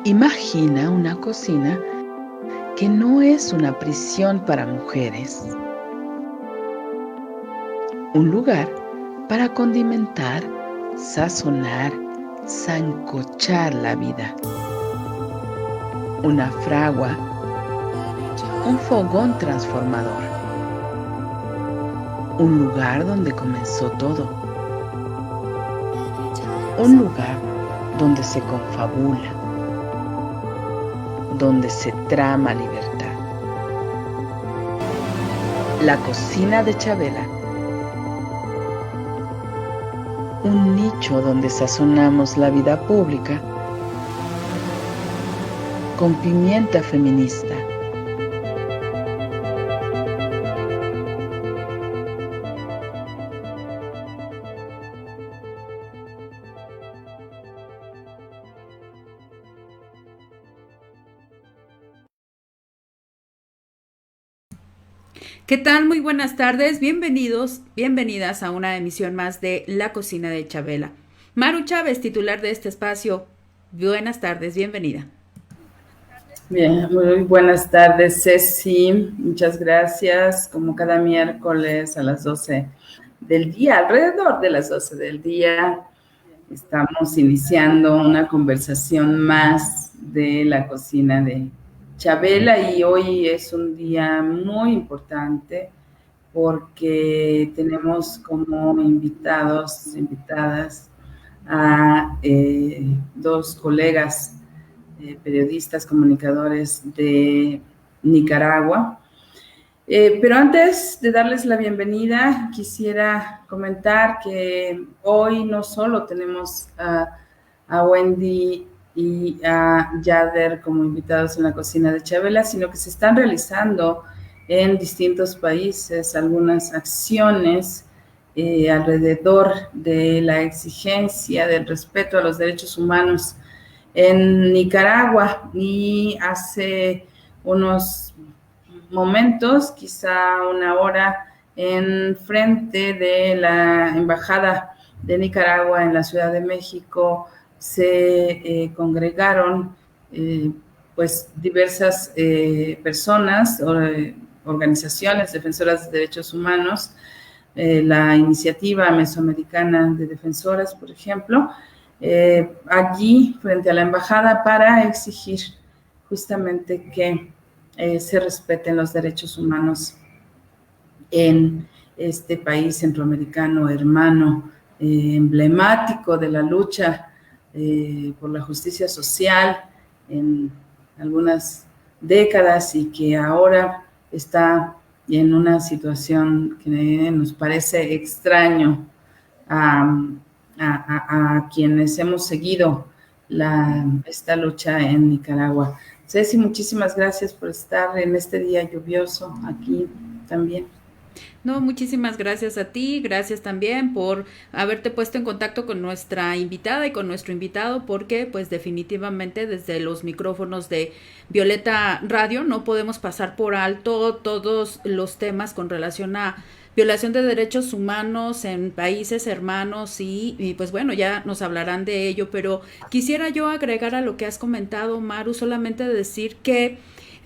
Imagina una cocina que no es una prisión para mujeres, un lugar para condimentar, sazonar, sancochar la vida, una fragua, un fogón transformador, un lugar donde comenzó todo, un lugar donde se confabula, donde se trama libertad. La cocina de Chabela, un nicho donde sazonamos la vida pública con pimienta feminista. ¿Qué tal? Muy buenas tardes, bienvenidos, bienvenidas a una emisión más de La Cocina de Chabela. Maru Chávez, titular de este espacio, buenas tardes, bienvenida. Bien, muy buenas tardes, Ceci, muchas gracias, como cada miércoles a las 12 del día, alrededor de las 12 del día, estamos iniciando una conversación más de La Cocina de Chabela y hoy es un día muy importante porque tenemos como invitadas a dos colegas periodistas, comunicadores de Nicaragua. Pero antes de darles la bienvenida, quisiera comentar que hoy no solo tenemos a Wendy y a Yader como invitados en La Cocina de Chabela, sino que se están realizando en distintos países algunas acciones alrededor de la exigencia del respeto a los derechos humanos en Nicaragua. Y hace unos momentos, quizá una hora, en frente de la Embajada de Nicaragua en la Ciudad de México, se congregaron pues diversas personas, organizaciones defensoras de derechos humanos, la Iniciativa Mesoamericana de Defensoras, por ejemplo, allí frente a la embajada para exigir justamente que se respeten los derechos humanos en este país centroamericano, hermano, emblemático de la lucha por la justicia social en algunas décadas y que ahora está en una situación que nos parece extraño a quienes hemos seguido esta lucha en Nicaragua. Ceci, muchísimas gracias por estar en este día lluvioso aquí también. No, muchísimas gracias a ti, gracias también por haberte puesto en contacto con nuestra invitada y con nuestro invitado, porque pues definitivamente desde los micrófonos de Violeta Radio no podemos pasar por alto todos los temas con relación a violación de derechos humanos en países hermanos y pues bueno, ya nos hablarán de ello, pero quisiera yo agregar a lo que has comentado, Maru, solamente decir que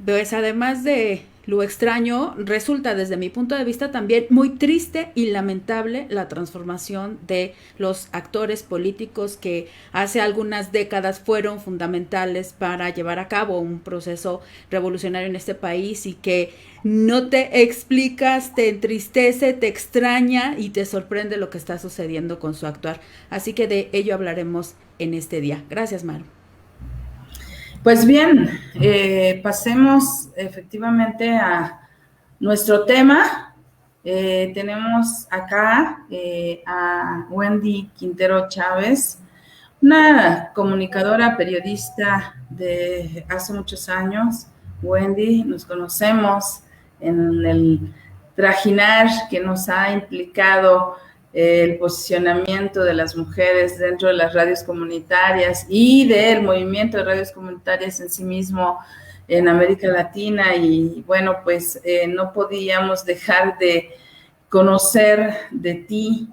pues además de lo extraño, resulta desde mi punto de vista también muy triste y lamentable la transformación de los actores políticos que hace algunas décadas fueron fundamentales para llevar a cabo un proceso revolucionario en este país y que no te explicas, te entristece, te extraña y te sorprende lo que está sucediendo con su actuar. Así que de ello hablaremos en este día. Gracias, Maru. Pues bien, pasemos efectivamente a nuestro tema. Tenemos acá a Wendy Quintero Chávez, una comunicadora, periodista de hace muchos años. Wendy, nos conocemos en el trajinar que nos ha implicado el posicionamiento de las mujeres dentro de las radios comunitarias y del movimiento de radios comunitarias en sí mismo en América Latina y bueno, pues no podíamos dejar de conocer de ti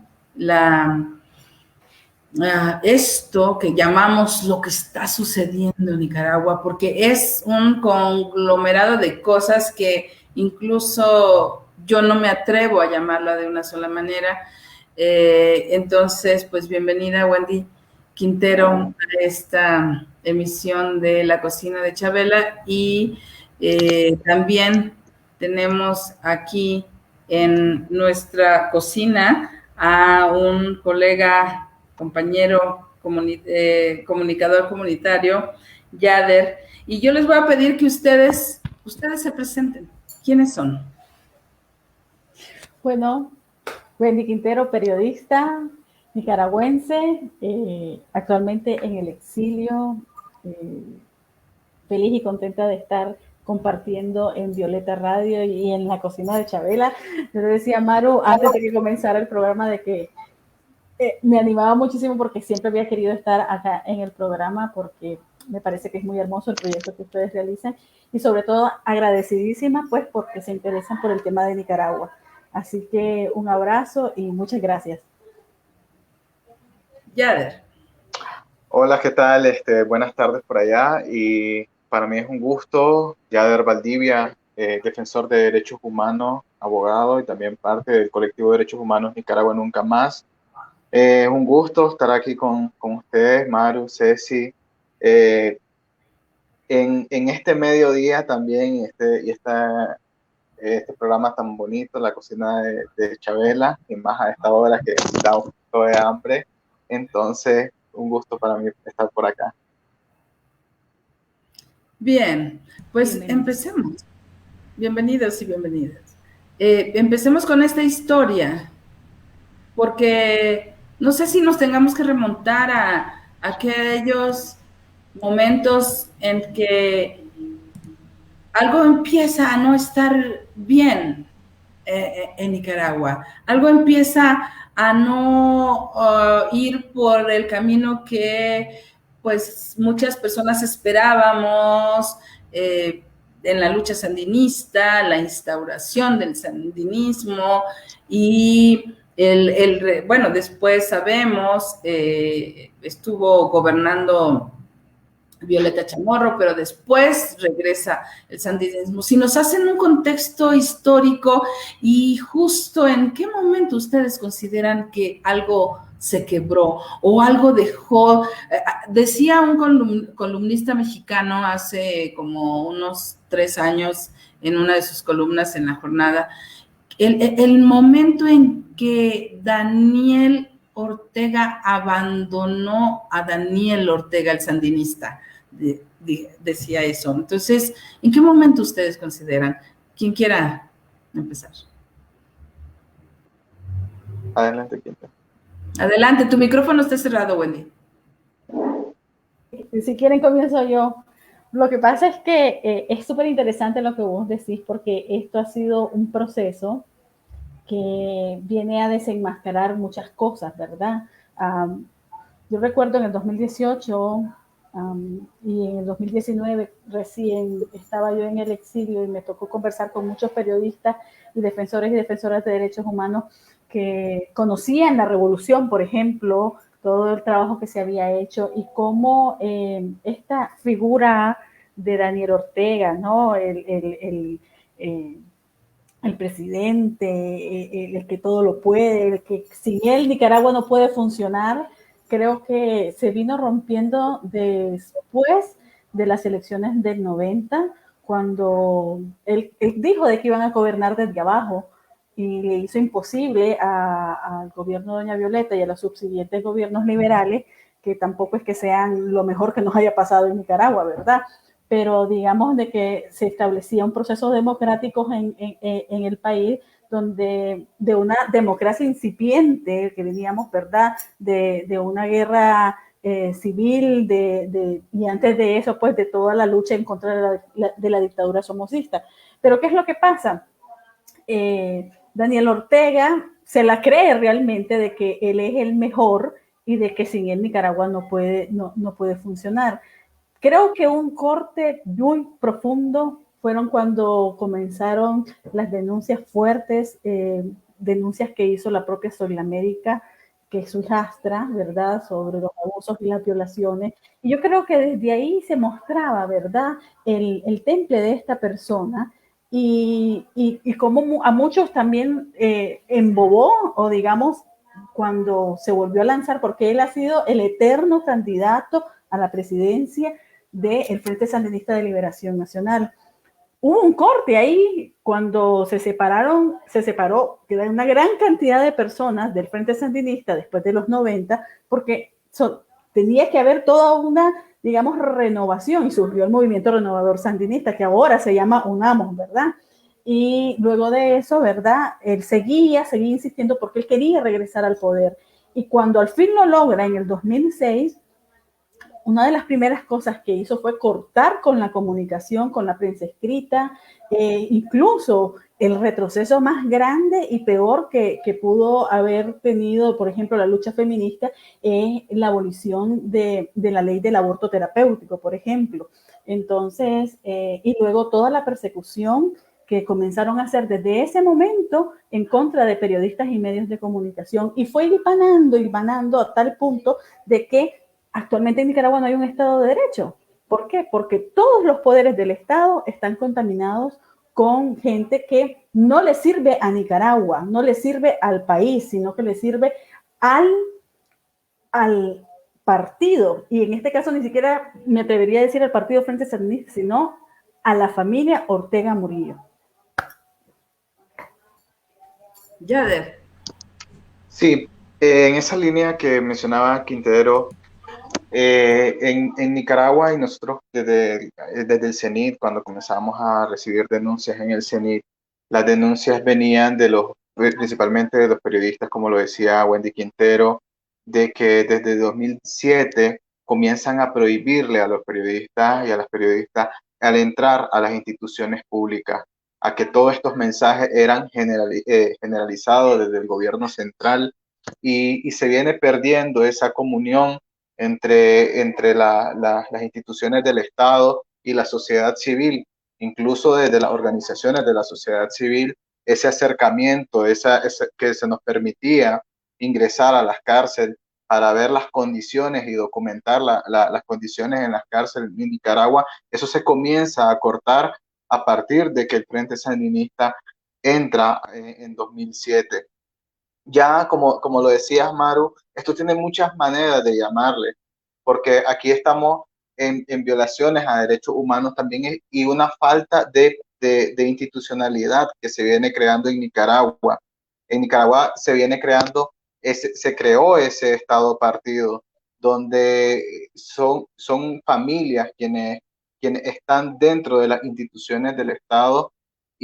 esto que llamamos lo que está sucediendo en Nicaragua, porque es un conglomerado de cosas que incluso yo no me atrevo a llamarla de una sola manera. Entonces, pues bienvenida Wendy Quintero a esta emisión de La Cocina de Chabela y también tenemos aquí en nuestra cocina a un colega, compañero, comunicador comunitario, Yader, y yo les voy a pedir que ustedes se presenten. ¿Quiénes son? Bueno, Wendy Quintero, periodista nicaragüense, actualmente en el exilio, feliz y contenta de estar compartiendo en Violeta Radio y en La Cocina de Chabela. Yo le decía a Maru antes de que comenzara el programa de que me animaba muchísimo porque siempre había querido estar acá en el programa porque me parece que es muy hermoso el proyecto que ustedes realizan y sobre todo agradecidísima pues porque se interesan por el tema de Nicaragua. Así que un abrazo y muchas gracias. Yader. Hola, ¿qué tal? Buenas tardes por allá y para mí es un gusto, Yader Valdivia, defensor de derechos humanos, abogado y también parte del colectivo de derechos humanos Nicaragua Nunca Más. Es un gusto estar aquí con ustedes, Maru, Ceci, en este mediodía también este programa tan bonito, La Cocina de Chabela, y más a esta hora que da un poco de hambre. Entonces, un gusto para mí estar por acá. Bien, pues empecemos. Bienvenidos y bienvenidas. Empecemos con esta historia, porque no sé si nos tengamos que remontar a aquellos momentos en que algo empieza a no estar bien en Nicaragua, algo empieza a no ir por el camino que pues muchas personas esperábamos en la lucha sandinista, la instauración del sandinismo y bueno, después sabemos, estuvo gobernando Violeta Chamorro, pero después regresa el sandinismo. Si nos hacen un contexto histórico y justo en qué momento ustedes consideran que algo se quebró o algo dejó, decía un columnista mexicano hace como unos 3 años en una de sus columnas en La Jornada, el momento en que Daniel Ortega abandonó a Daniel Ortega, el sandinista, decía eso. Entonces, ¿en qué momento ustedes consideran? ¿Quién quiera empezar? Adelante, Quinta. Adelante, tu micrófono está cerrado, Wendy. Si quieren, comienzo yo. Lo que pasa es que es súper interesante lo que vos decís, porque esto ha sido un proceso que viene a desenmascarar muchas cosas, ¿verdad? Yo recuerdo en el 2018 y en el 2019 recién estaba yo en el exilio y me tocó conversar con muchos periodistas y defensores y defensoras de derechos humanos que conocían la revolución, por ejemplo, todo el trabajo que se había hecho y cómo esta figura de Daniel Ortega, ¿no? El presidente, el que todo lo puede, el que sin él Nicaragua no puede funcionar, creo que se vino rompiendo después de las elecciones del 90, cuando él dijo de que iban a gobernar desde abajo y le hizo imposible al gobierno de doña Violeta y a los subsiguientes gobiernos liberales, que tampoco es que sean lo mejor que nos haya pasado en Nicaragua, ¿verdad? Pero digamos de que se establecía un proceso democrático en el país donde de una democracia incipiente que veníamos, ¿verdad? De una guerra civil y antes de eso, pues de toda la lucha en contra de la dictadura somocista. Pero ¿qué es lo que pasa? Daniel Ortega se la cree realmente de que él es el mejor y de que sin él Nicaragua no puede funcionar. Creo que un corte muy profundo fueron cuando comenzaron las denuncias fuertes, denuncias que hizo la propia Solamérica, que es su hijastra, ¿verdad?, sobre los abusos y las violaciones. Y yo creo que desde ahí se mostraba, ¿verdad?, el temple de esta persona y como a muchos también embobó, o digamos, cuando se volvió a lanzar, porque él ha sido el eterno candidato a la presidencia del Frente Sandinista de Liberación Nacional. Hubo un corte ahí cuando se separó una gran cantidad de personas del Frente Sandinista después de los 90, porque tenía que haber toda una, digamos, renovación, y surgió el movimiento renovador sandinista, que ahora se llama UNAMOS, ¿verdad? Y luego de eso, ¿verdad?, él seguía insistiendo porque él quería regresar al poder. Y cuando al fin lo logra en el 2006, una de las primeras cosas que hizo fue cortar con la comunicación, con la prensa escrita, incluso el retroceso más grande y peor que pudo haber tenido, por ejemplo, la lucha feminista, es la abolición de la ley del aborto terapéutico, por ejemplo. Entonces, y luego toda la persecución que comenzaron a hacer desde ese momento en contra de periodistas y medios de comunicación, y fue hilvanando a tal punto de que actualmente en Nicaragua no hay un Estado de Derecho. ¿Por qué? Porque todos los poderes del Estado están contaminados con gente que no le sirve a Nicaragua, no le sirve al país, sino que le sirve al partido. Y en este caso ni siquiera me atrevería a decir al partido Frente Sandinista, sino a la familia Ortega Murillo. Yader. Sí, en esa línea que mencionaba Quintero, en Nicaragua, y nosotros desde el CENIT, cuando comenzamos a recibir denuncias en el CENIT, las denuncias venían principalmente de los periodistas, como lo decía Wendy Quintero, de que desde 2007 comienzan a prohibirle a los periodistas y a las periodistas al entrar a las instituciones públicas, a que todos estos mensajes eran generalizados desde el gobierno central, y se viene perdiendo esa comunión entre las instituciones del Estado y la sociedad civil, incluso desde las organizaciones de la sociedad civil, ese acercamiento, que se nos permitía ingresar a las cárceles para ver las condiciones y documentar las condiciones en las cárceles en Nicaragua, eso se comienza a cortar a partir de que el Frente Sandinista entra en 2007. Ya, como lo decías, Maru, esto tiene muchas maneras de llamarle, porque aquí estamos en violaciones a derechos humanos también, y una falta de institucionalidad que se viene creando en Nicaragua. En Nicaragua se creó ese Estado partido, donde son familias quienes están dentro de las instituciones del Estado,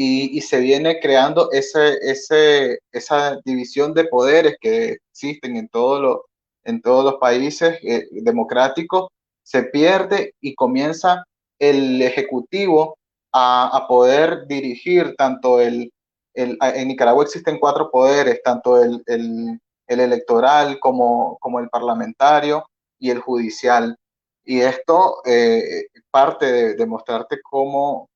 y se viene creando esa división de poderes que existen en todos los países democráticos. Se pierde y comienza el ejecutivo a poder dirigir tanto en Nicaragua existen 4 poderes, tanto el electoral como el parlamentario y el judicial. Y esto parte de mostrarte cómo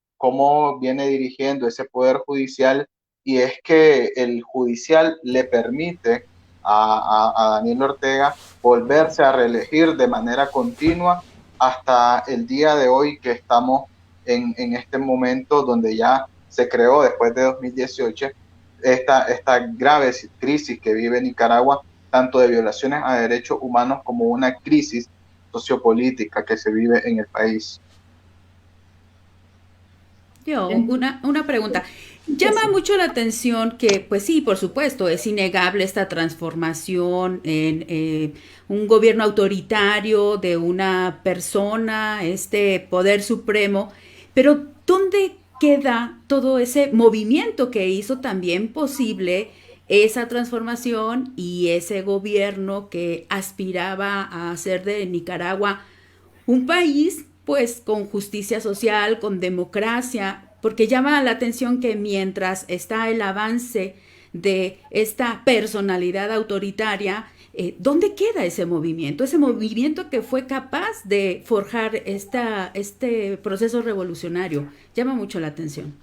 viene dirigiendo ese poder judicial, y es que el judicial le permite a Daniel Ortega volverse a reelegir de manera continua hasta el día de hoy, que estamos en este momento donde ya se creó, después de 2018, esta grave crisis que vive Nicaragua, tanto de violaciones a derechos humanos como una crisis sociopolítica que se vive en el país. Una pregunta. Llama mucho la atención que, pues sí, por supuesto, es innegable esta transformación en un gobierno autoritario de una persona, este poder supremo, pero ¿dónde queda todo ese movimiento que hizo también posible esa transformación y ese gobierno que aspiraba a hacer de Nicaragua un país pues con justicia social, con democracia? Porque llama la atención que mientras está el avance de esta personalidad autoritaria, ¿Dónde queda ese movimiento? Ese movimiento que fue capaz de forjar este proceso revolucionario. Llama mucho la atención.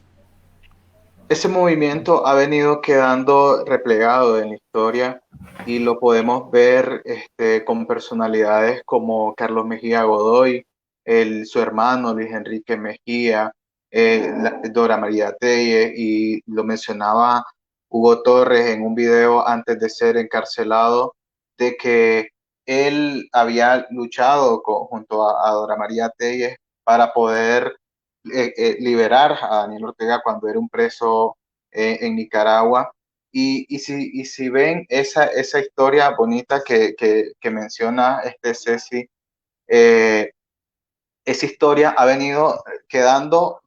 Ese movimiento ha venido quedando replegado en la historia y lo podemos ver con personalidades como Carlos Mejía Godoy, su hermano Luis Enrique Mejía, Dora María Telles, y lo mencionaba Hugo Torres en un video antes de ser encarcelado, de que él había luchado junto a Dora María Telles para poder liberar a Daniel Ortega cuando era un preso en Nicaragua. Y si ven esa historia bonita que menciona Ceci, esa historia ha venido quedando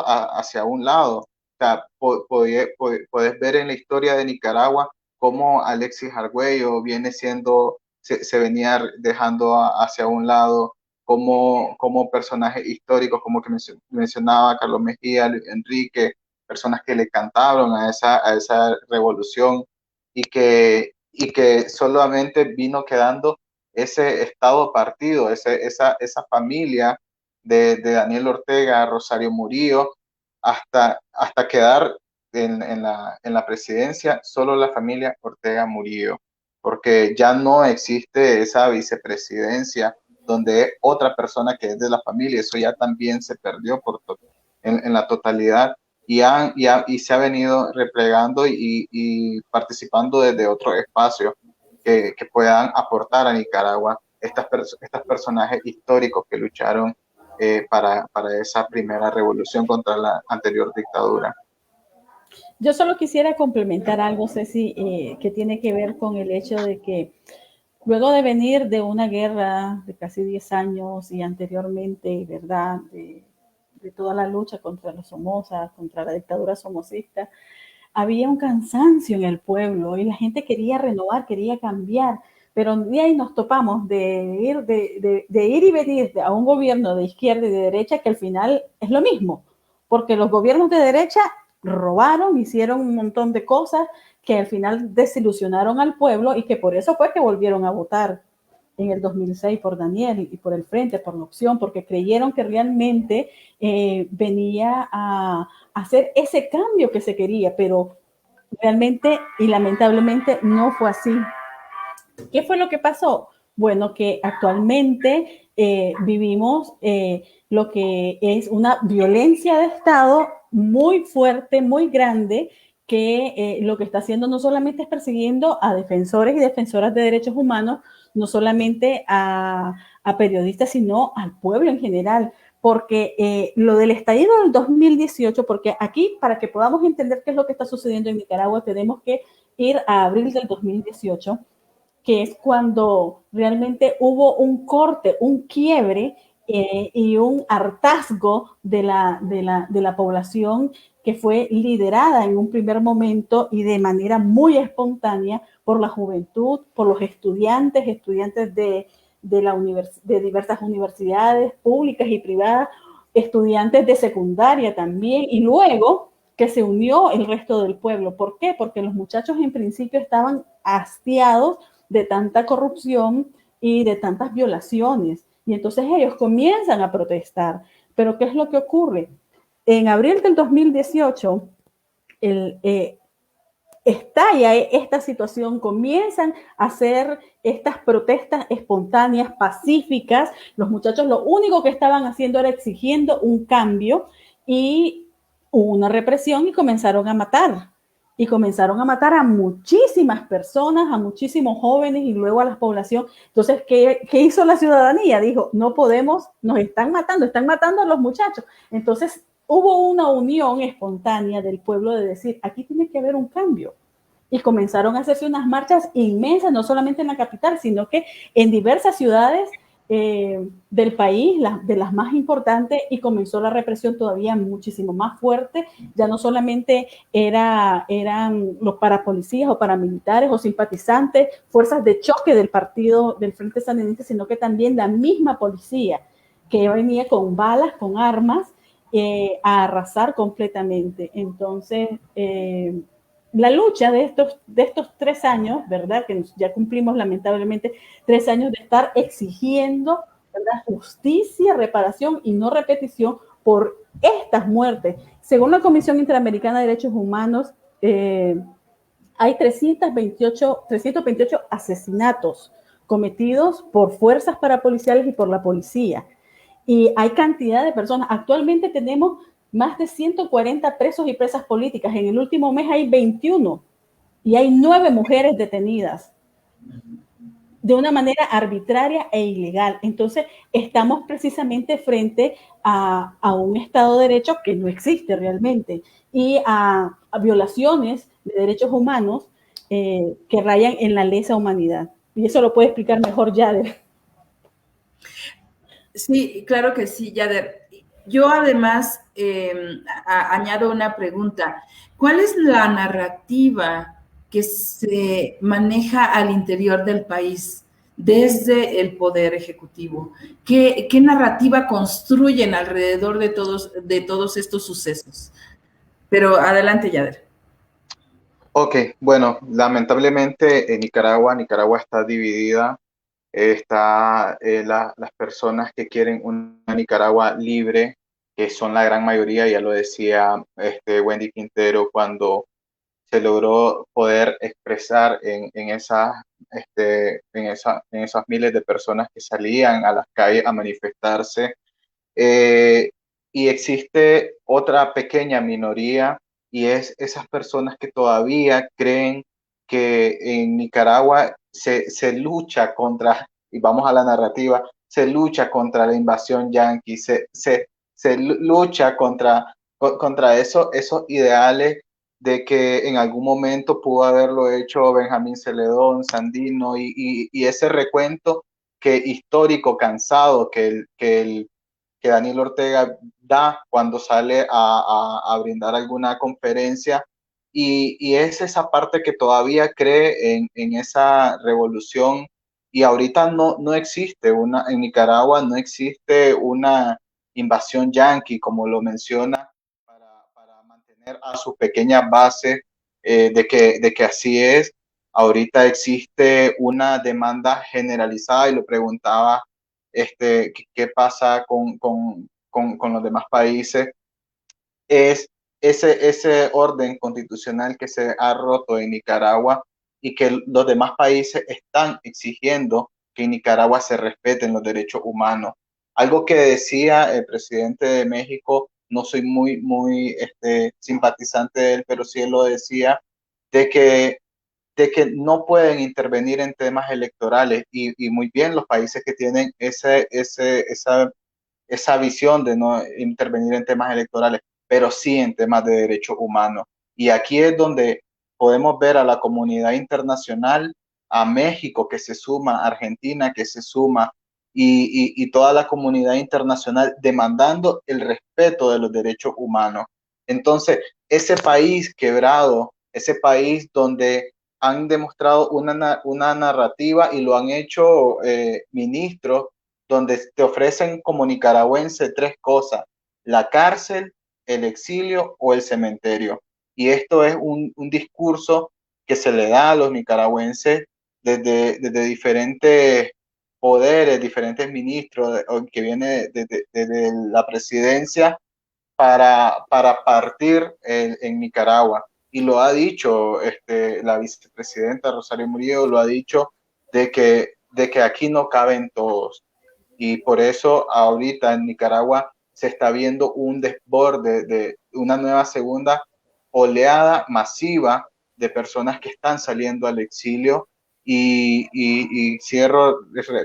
hacia un lado. O sea, puedes ver en la historia de Nicaragua cómo Alexis Argüello viene siendo, se venía dejando hacia un lado como personajes históricos, como que mencionaba Carlos Mejía, Enrique, personas que le cantaron a esa revolución y que solamente vino quedando ese estado partido, esa familia de Daniel Ortega, Rosario Murillo, hasta quedar en la presidencia solo la familia Ortega Murillo, porque ya no existe esa vicepresidencia donde otra persona que es de la familia, eso ya también se perdió en la totalidad y se ha venido replegando y participando desde otros espacios que puedan aportar a Nicaragua estos personajes históricos que lucharon para esa primera revolución contra la anterior dictadura. Yo solo quisiera complementar algo, Ceci, que tiene que ver con el hecho de que luego de venir de una guerra de casi 10 años y anteriormente, ¿verdad?, de toda la lucha contra los Somozas, contra la dictadura somocista, había un cansancio en el pueblo y la gente quería renovar, quería cambiar, pero un día ahí nos topamos de ir y venir a un gobierno de izquierda y de derecha que al final es lo mismo, porque los gobiernos de derecha robaron, hicieron un montón de cosas que al final desilusionaron al pueblo y que por eso fue que volvieron a votar en el 2006 por Daniel y por el Frente, por la Opción, porque creyeron que realmente venía a hacer ese cambio que se quería, pero realmente y lamentablemente no fue así. ¿Qué fue lo que pasó? Bueno, que actualmente vivimos lo que es una violencia de Estado muy fuerte, muy grande, que lo que está haciendo no solamente es persiguiendo a defensores y defensoras de derechos humanos, no solamente a periodistas, sino al pueblo en general. Porque lo del estallido del 2018, porque aquí, para que podamos entender qué es lo que está sucediendo en Nicaragua, tenemos que ir a abril del 2018, que es cuando realmente hubo un corte, un quiebre y un hartazgo de la población que fue liderada en un primer momento y de manera muy espontánea por la juventud, por los estudiantes de diversas universidades públicas y privadas, estudiantes de secundaria también, y luego que se unió el resto del pueblo. ¿Por qué? Porque los muchachos en principio estaban hastiados de tanta corrupción y de tantas violaciones. Y entonces ellos comienzan a protestar. Pero ¿qué es lo que ocurre? En abril del 2018, estalla esta situación, comienzan a hacer estas protestas espontáneas, pacíficas. Los muchachos lo único que estaban haciendo era exigiendo un cambio y hubo una represión y comenzaron a matar. Y comenzaron a matar a muchísimas personas, a muchísimos jóvenes y luego a la población. Entonces, ¿qué hizo la ciudadanía? Dijo, no podemos, nos están matando a los muchachos. Entonces, hubo una unión espontánea del pueblo de decir, aquí tiene que haber un cambio. Y comenzaron a hacerse unas marchas inmensas, no solamente en la capital, sino que en diversas ciudades del país, de las más importantes, y comenzó la represión todavía muchísimo más fuerte. Ya no solamente eran los parapolicías o paramilitares o simpatizantes, fuerzas de choque del partido del Frente Sandinista, sino que también la misma policía que venía con balas, con armas, a arrasar completamente. Entonces, la lucha de estos 3 años, ¿verdad? Que ya cumplimos lamentablemente 3 años de estar exigiendo, ¿verdad? Justicia, reparación y no repetición por estas muertes. Según la Comisión Interamericana de Derechos Humanos, hay 328 asesinatos cometidos por fuerzas parapoliciales y por la policía. Y hay cantidad de personas. Actualmente tenemos más de 140 presos y presas políticas. En el último mes hay 21 y hay 9 mujeres detenidas de una manera arbitraria e ilegal. Entonces, estamos precisamente frente a un Estado de Derecho que no existe realmente y a violaciones de derechos humanos que rayan en la lesa humanidad. Y eso lo puede explicar mejor Yader. Sí, claro que sí, Yader. Yo además añado una pregunta. ¿Cuál es la narrativa que se maneja al interior del país desde el Poder Ejecutivo? ¿Qué narrativa construyen alrededor de todos estos sucesos? Pero adelante, Yader. Ok, bueno, lamentablemente en Nicaragua está dividida. Está las personas que quieren una Nicaragua libre, que son la gran mayoría, ya lo decía Wendy Quintero, cuando se logró poder expresar en esas miles de personas que salían a las calles a manifestarse. Eh, y existe otra pequeña minoría y es esas personas que todavía creen que en Nicaragua se lucha contra, y vamos a la narrativa, se lucha contra la invasión yanqui, se lucha contra esos ideales de que en algún momento pudo haberlo hecho Benjamín Celedón, Sandino y ese recuento histórico cansado que Daniel Ortega da cuando sale a brindar alguna conferencia y es esa parte que todavía cree en esa revolución y ahorita no existe en Nicaragua no existe una invasión yanqui como lo menciona para mantener a su pequeña base de que así es. Ahorita existe una demanda generalizada y lo preguntaba qué pasa con los demás países, es ese orden constitucional que se ha roto en Nicaragua y que los demás países están exigiendo que en Nicaragua se respeten los derechos humanos. Algo que decía el presidente de México, no soy muy simpatizante de él, pero sí él lo decía, de que no pueden intervenir en temas electorales y muy bien los países que tienen esa visión de no intervenir en temas electorales, pero sí en temas de derechos humanos. Y aquí es donde podemos ver a la comunidad internacional, a México que se suma, a Argentina que se suma y toda la comunidad internacional demandando el respeto de los derechos humanos. Entonces, ese país quebrado, ese país donde han demostrado una narrativa y lo han hecho ministros donde te ofrecen como nicaragüense 3 cosas: la cárcel, el exilio o el cementerio. Y esto es un discurso que se le da a los nicaragüenses desde diferentes poderes, diferentes ministros que viene desde la presidencia para partir en Nicaragua. Y lo ha dicho la vicepresidenta Rosario Murillo, lo ha dicho de que aquí no caben todos. Y por eso ahorita en Nicaragua se está viendo un desborde de una nueva segunda oleada masiva de personas que están saliendo al exilio y cierro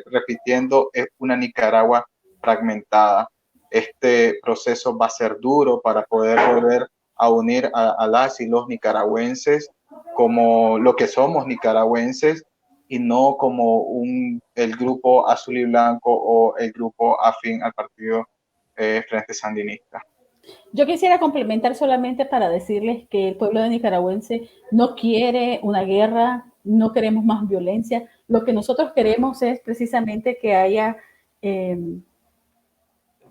repitiendo, es una Nicaragua fragmentada. Este proceso va a ser duro para poder volver a unir a las y los nicaragüenses como lo que somos nicaragüenses y no como el grupo azul y blanco o el grupo afín al partido Frente Sandinista. Yo quisiera complementar solamente para decirles que el pueblo de nicaragüense no quiere una guerra, no queremos más violencia. Lo que nosotros queremos es precisamente que haya que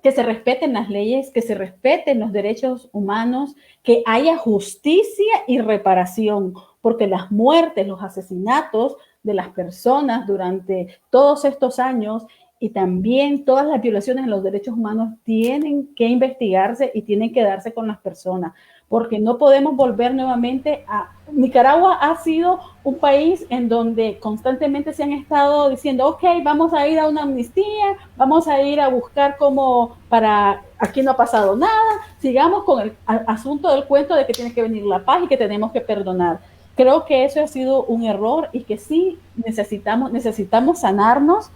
que se respeten las leyes, que se respeten los derechos humanos, que haya justicia y reparación, porque las muertes, los asesinatos de las personas durante todos estos años y también todas las violaciones de los derechos humanos tienen que investigarse y tienen que darse con las personas, porque no podemos volver nuevamente a... Nicaragua ha sido un país en donde constantemente se han estado diciendo, ok, vamos a ir a una amnistía, vamos a ir a buscar como para... Aquí no ha pasado nada, sigamos con el asunto del cuento de que tiene que venir la paz y que tenemos que perdonar. Creo que eso ha sido un error y que sí necesitamos sanarnos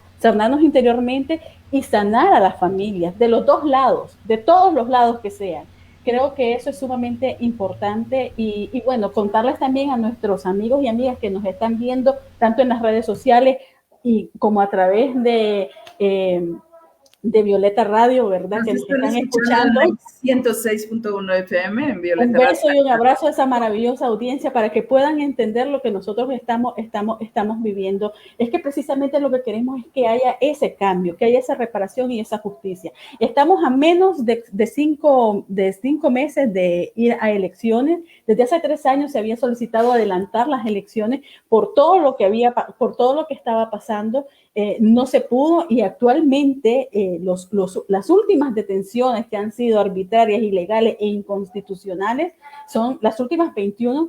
interiormente y sanar a las familias de los dos lados, de todos los lados que sean. Creo que eso es sumamente importante y bueno, contarles también a nuestros amigos y amigas que nos están viendo tanto en las redes sociales y como a través de Violeta Radio, ¿verdad? Nos que están escuchando 106.1 FM en Violeta Radio. Un beso y un abrazo a esa maravillosa audiencia para que puedan entender lo que nosotros estamos viviendo. Es que precisamente lo que queremos es que haya ese cambio, que haya esa reparación y esa justicia. Estamos a menos de 5 meses de ir a elecciones. Desde hace 3 años se había solicitado adelantar las elecciones por todo lo que estaba pasando. No se pudo y actualmente las últimas detenciones que han sido arbitrarias, ilegales e inconstitucionales son las últimas 21.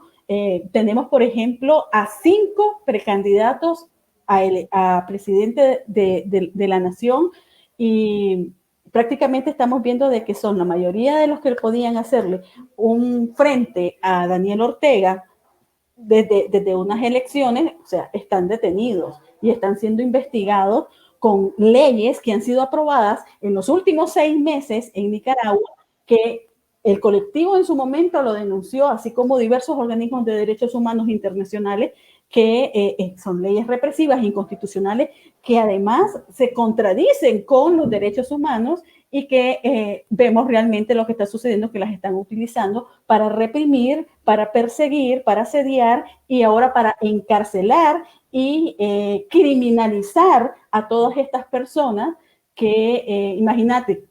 Tenemos, por ejemplo, a 5 precandidatos a presidente de la nación y prácticamente estamos viendo de que son la mayoría de los que podían hacerle un frente a Daniel Ortega desde unas elecciones, o sea, están detenidos y están siendo investigados con leyes que han sido aprobadas en los últimos 6 meses en Nicaragua, que el colectivo en su momento lo denunció, así como diversos organismos de derechos humanos internacionales, que son leyes represivas e inconstitucionales que además se contradicen con los derechos humanos y que vemos realmente lo que está sucediendo, que las están utilizando para reprimir, para perseguir, para asediar y ahora para encarcelar y criminalizar a todas estas personas que, imagínate,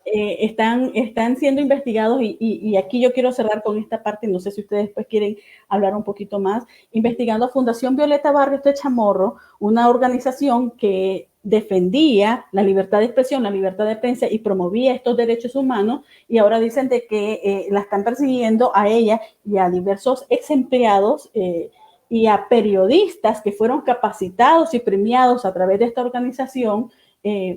están siendo investigados y aquí yo quiero cerrar con esta parte, no sé si ustedes después quieren hablar un poquito más, investigando a Fundación Violeta Barrios de Chamorro, una organización que defendía la libertad de expresión, la libertad de prensa y promovía estos derechos humanos y ahora dicen de que la están persiguiendo a ella y a diversos ex empleados y a periodistas que fueron capacitados y premiados a través de esta organización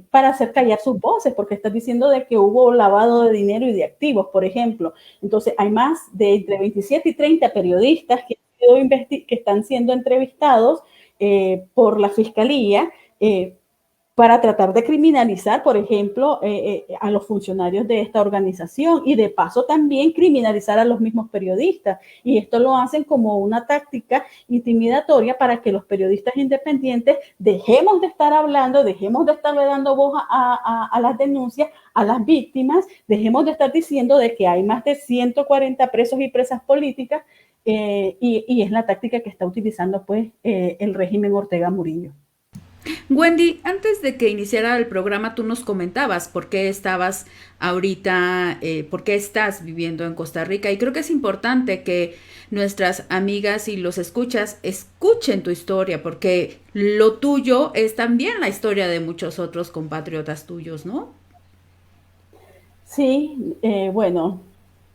para hacer callar sus voces, porque estás diciendo de que hubo lavado de dinero y de activos, por ejemplo. Entonces, hay más de entre 27 y 30 periodistas que están siendo entrevistados por la Fiscalía para tratar de criminalizar, por ejemplo, a los funcionarios de esta organización y de paso también criminalizar a los mismos periodistas. Y esto lo hacen como una táctica intimidatoria para que los periodistas independientes dejemos de estar hablando, dejemos de estarle dando voz a las denuncias, a las víctimas, dejemos de estar diciendo de que hay más de 140 presos y presas políticas y es la táctica que está utilizando pues el régimen Ortega Murillo. Wendy, antes de que iniciara el programa, tú nos comentabas por qué estabas ahorita, por qué estás viviendo en Costa Rica. Y creo que es importante que nuestras amigas y los escuchas escuchen tu historia, porque lo tuyo es también la historia de muchos otros compatriotas tuyos, ¿no? Sí, bueno,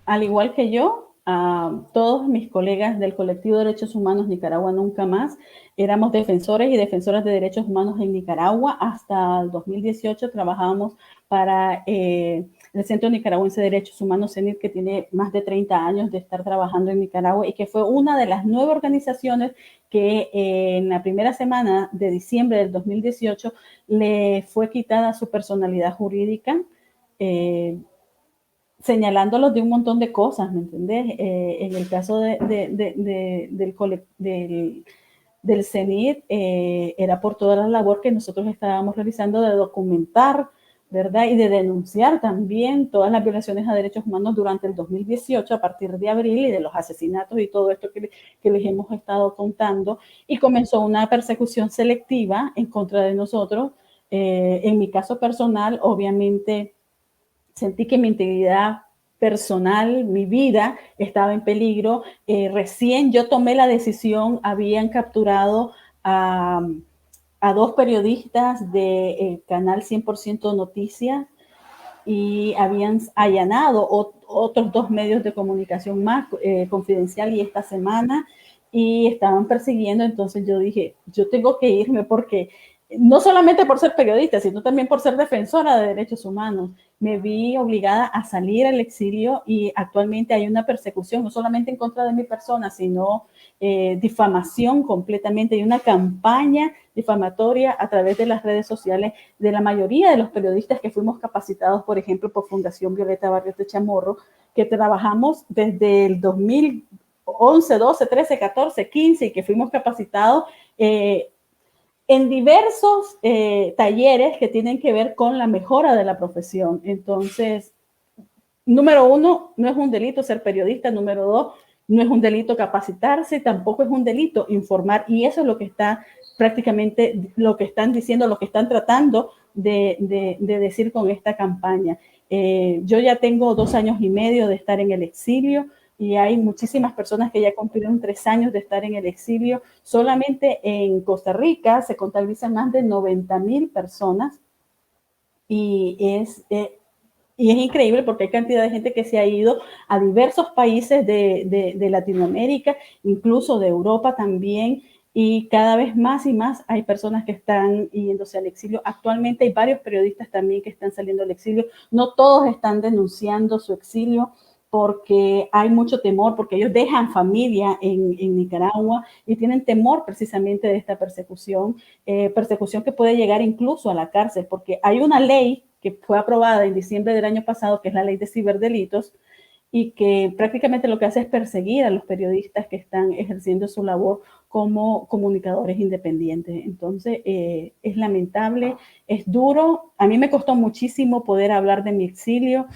al igual que yo, todos mis colegas del colectivo de derechos humanos Nicaragua Nunca Más éramos defensores y defensoras de derechos humanos en Nicaragua. Hasta el 2018 trabajábamos para el Centro Nicaragüense de Derechos Humanos, CENID, que tiene más de 30 años de estar trabajando en Nicaragua y que fue una de las 9 organizaciones que en la primera semana de diciembre del 2018 le fue quitada su personalidad jurídica, señalándolos de un montón de cosas, ¿me entendés? En el caso del CENID, era por toda la labor que nosotros estábamos realizando de documentar, ¿verdad? Y de denunciar también todas las violaciones a derechos humanos durante el 2018 a partir de abril y de los asesinatos y todo esto que les hemos estado contando. Y comenzó una persecución selectiva en contra de nosotros. En mi caso personal, obviamente, sentí que mi integridad personal, mi vida estaba en peligro. Recién yo tomé la decisión, habían capturado a dos periodistas del canal 100% Noticias y habían allanado otros dos medios de comunicación más, Confidencial y Esta Semana, y estaban persiguiendo. Entonces yo dije, yo tengo que irme porque no solamente por ser periodista, sino también por ser defensora de derechos humanos, me vi obligada a salir al exilio y actualmente hay una persecución, no solamente en contra de mi persona, sino difamación completamente. Hay una campaña difamatoria a través de las redes sociales de la mayoría de los periodistas que fuimos capacitados, por ejemplo, por Fundación Violeta Barrios de Chamorro, que trabajamos desde el 2011, 12, 13, 14, 15 y que fuimos capacitados en diversos talleres que tienen que ver con la mejora de la profesión. Entonces, número uno, no es un delito ser periodista. Número dos, no es un delito capacitarse, tampoco es un delito informar. Y eso es lo que está prácticamente, lo que están diciendo, lo que están tratando de decir con esta campaña. Yo ya tengo 2 años y medio de estar en el exilio y hay muchísimas personas que ya cumplieron 3 años de estar en el exilio. Solamente en Costa Rica se contabilizan más de 90,000 personas y es increíble porque hay cantidad de gente que se ha ido a diversos países de Latinoamérica, incluso de Europa también, y cada vez más y más hay personas que están yéndose al exilio. Actualmente hay varios periodistas también que están saliendo al exilio. No todos están denunciando su exilio porque hay mucho temor, porque ellos dejan familia en Nicaragua y tienen temor precisamente de esta persecución que puede llegar incluso a la cárcel, porque hay una ley que fue aprobada en diciembre del año pasado, que es la ley de ciberdelitos, y que prácticamente lo que hace es perseguir a los periodistas que están ejerciendo su labor como comunicadores independientes. Entonces, es lamentable, es duro. A mí me costó muchísimo poder hablar de mi exilio.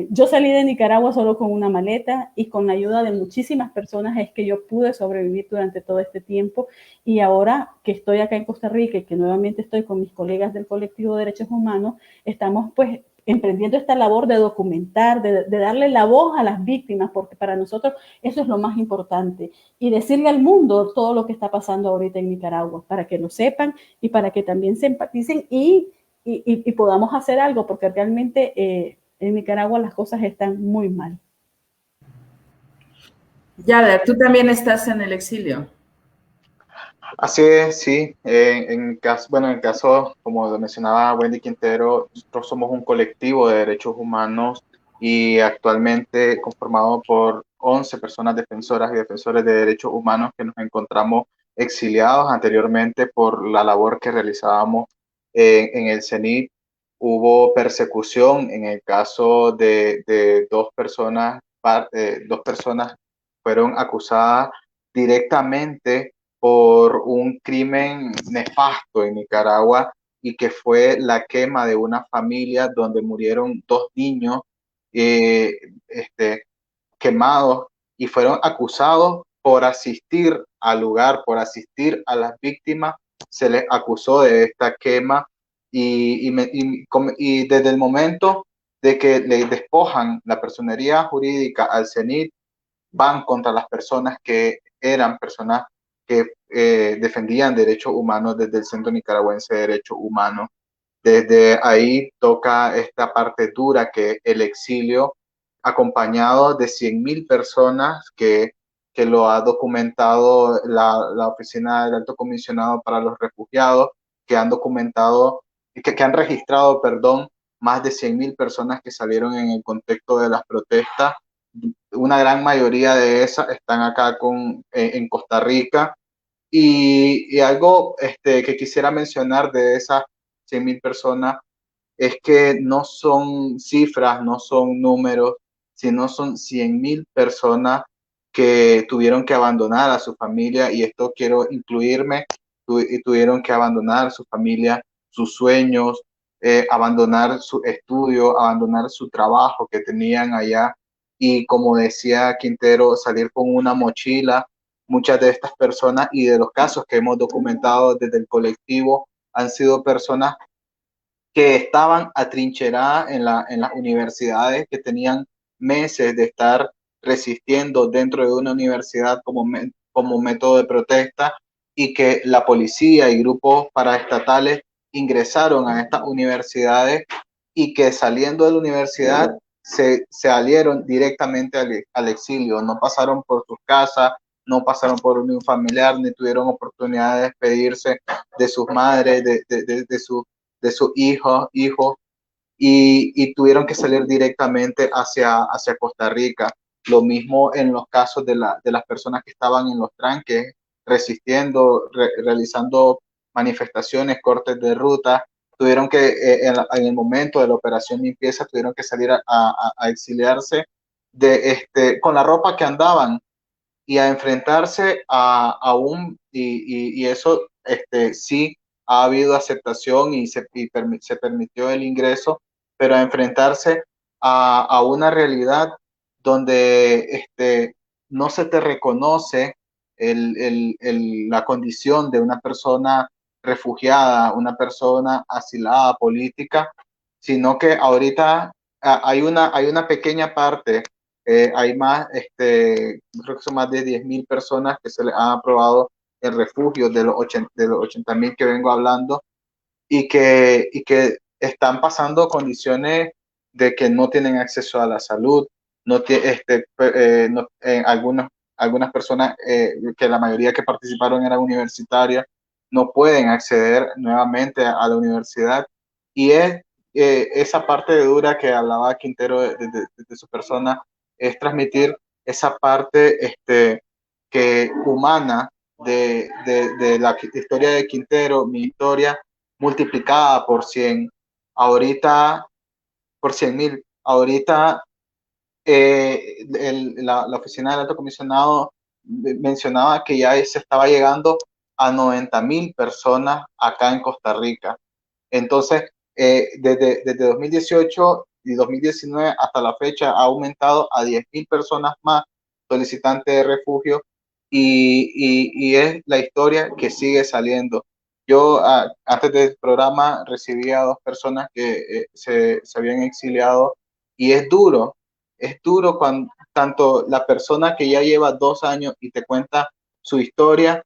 Yo salí de Nicaragua solo con una maleta y con la ayuda de muchísimas personas es que yo pude sobrevivir durante todo este tiempo. Y ahora que estoy acá en Costa Rica y que nuevamente estoy con mis colegas del colectivo de derechos humanos, estamos pues emprendiendo esta labor de documentar, de darle la voz a las víctimas, porque para nosotros eso es lo más importante, y decirle al mundo todo lo que está pasando ahorita en Nicaragua, para que lo sepan y para que también se empaticen y podamos hacer algo, porque realmente en Nicaragua las cosas están muy mal. Yader, tú también estás en el exilio. Así es, sí. En el caso, como lo mencionaba Wendy Quintero, nosotros somos un colectivo de derechos humanos y actualmente conformado por 11 personas defensoras y defensores de derechos humanos que nos encontramos exiliados anteriormente por la labor que realizábamos en el CENIT. Hubo persecución en el caso de dos personas fueron acusadas directamente por un crimen nefasto en Nicaragua y que fue la quema de una familia donde murieron 2 niños eh, quemados y fueron acusados por asistir al lugar, por asistir a las víctimas. Se les acusó de esta quema y desde el momento de que le despojan la personería jurídica al CENIT, van contra las personas que eran personas que defendían derechos humanos desde el Centro Nicaragüense de Derechos Humanos. Desde ahí toca esta parte dura que el exilio, acompañado de 100,000 personas que lo ha documentado la Oficina del Alto Comisionado para los Refugiados, que han documentado, que han registrado, perdón, más de 100,000 personas que salieron en el contexto de las protestas. Una gran mayoría de esas están acá en Costa Rica. Y algo que quisiera mencionar de esas 100,000 personas es que no son cifras, no son números, sino son 100,000 personas que tuvieron que abandonar a su familia, y esto quiero incluirme, tuvieron que abandonar su familia, sus sueños, abandonar su estudio, abandonar su trabajo que tenían allá, y como decía Quintero, salir con una mochila. Muchas de estas personas y de los casos que hemos documentado desde el colectivo han sido personas que estaban atrincheradas en las universidades, que tenían meses de estar resistiendo dentro de una universidad como método de protesta, y que la policía y grupos paraestatales ingresaron a estas universidades, y que saliendo de la universidad se salieron directamente al exilio, no pasaron por sus casas, no pasaron por un familiar, ni tuvieron oportunidad de despedirse de sus madres, de sus hijos, y tuvieron que salir directamente hacia Costa Rica. Lo mismo en los casos de las personas que estaban en los tranques, resistiendo, realizando manifestaciones, cortes de ruta. Tuvieron que, en el momento de la operación limpieza, tuvieron que salir a exiliarse con la ropa que andaban, y a enfrentarse a y eso sí ha habido aceptación, y se permitió el ingreso, pero a enfrentarse a una realidad donde no se te reconoce la condición de una persona refugiada, una persona asilada política, sino que ahorita hay una pequeña parte. Hay más, creo que son más de 10.000 personas que se les han aprobado el refugio de los 80.000 que vengo hablando, y que están pasando condiciones de que no tienen acceso a la salud, algunas personas, que la mayoría que participaron eran universitarias, no pueden acceder nuevamente a la universidad, y es esa parte dura que hablaba Quintero de su persona, es transmitir esa parte que humana de la historia de Quintero, mi historia, multiplicada por 100, ahorita por 100.000. Ahorita la oficina del alto comisionado mencionaba que ya se estaba llegando a 90.000 personas acá en Costa Rica. Entonces, desde 2018 y 2019 hasta la fecha ha aumentado a 10.000 personas más solicitantes de refugio, y es la historia que sigue saliendo. Yo antes del programa recibí a 2 personas que se habían exiliado, y es duro cuando tanto la persona que ya lleva 2 años y te cuenta su historia,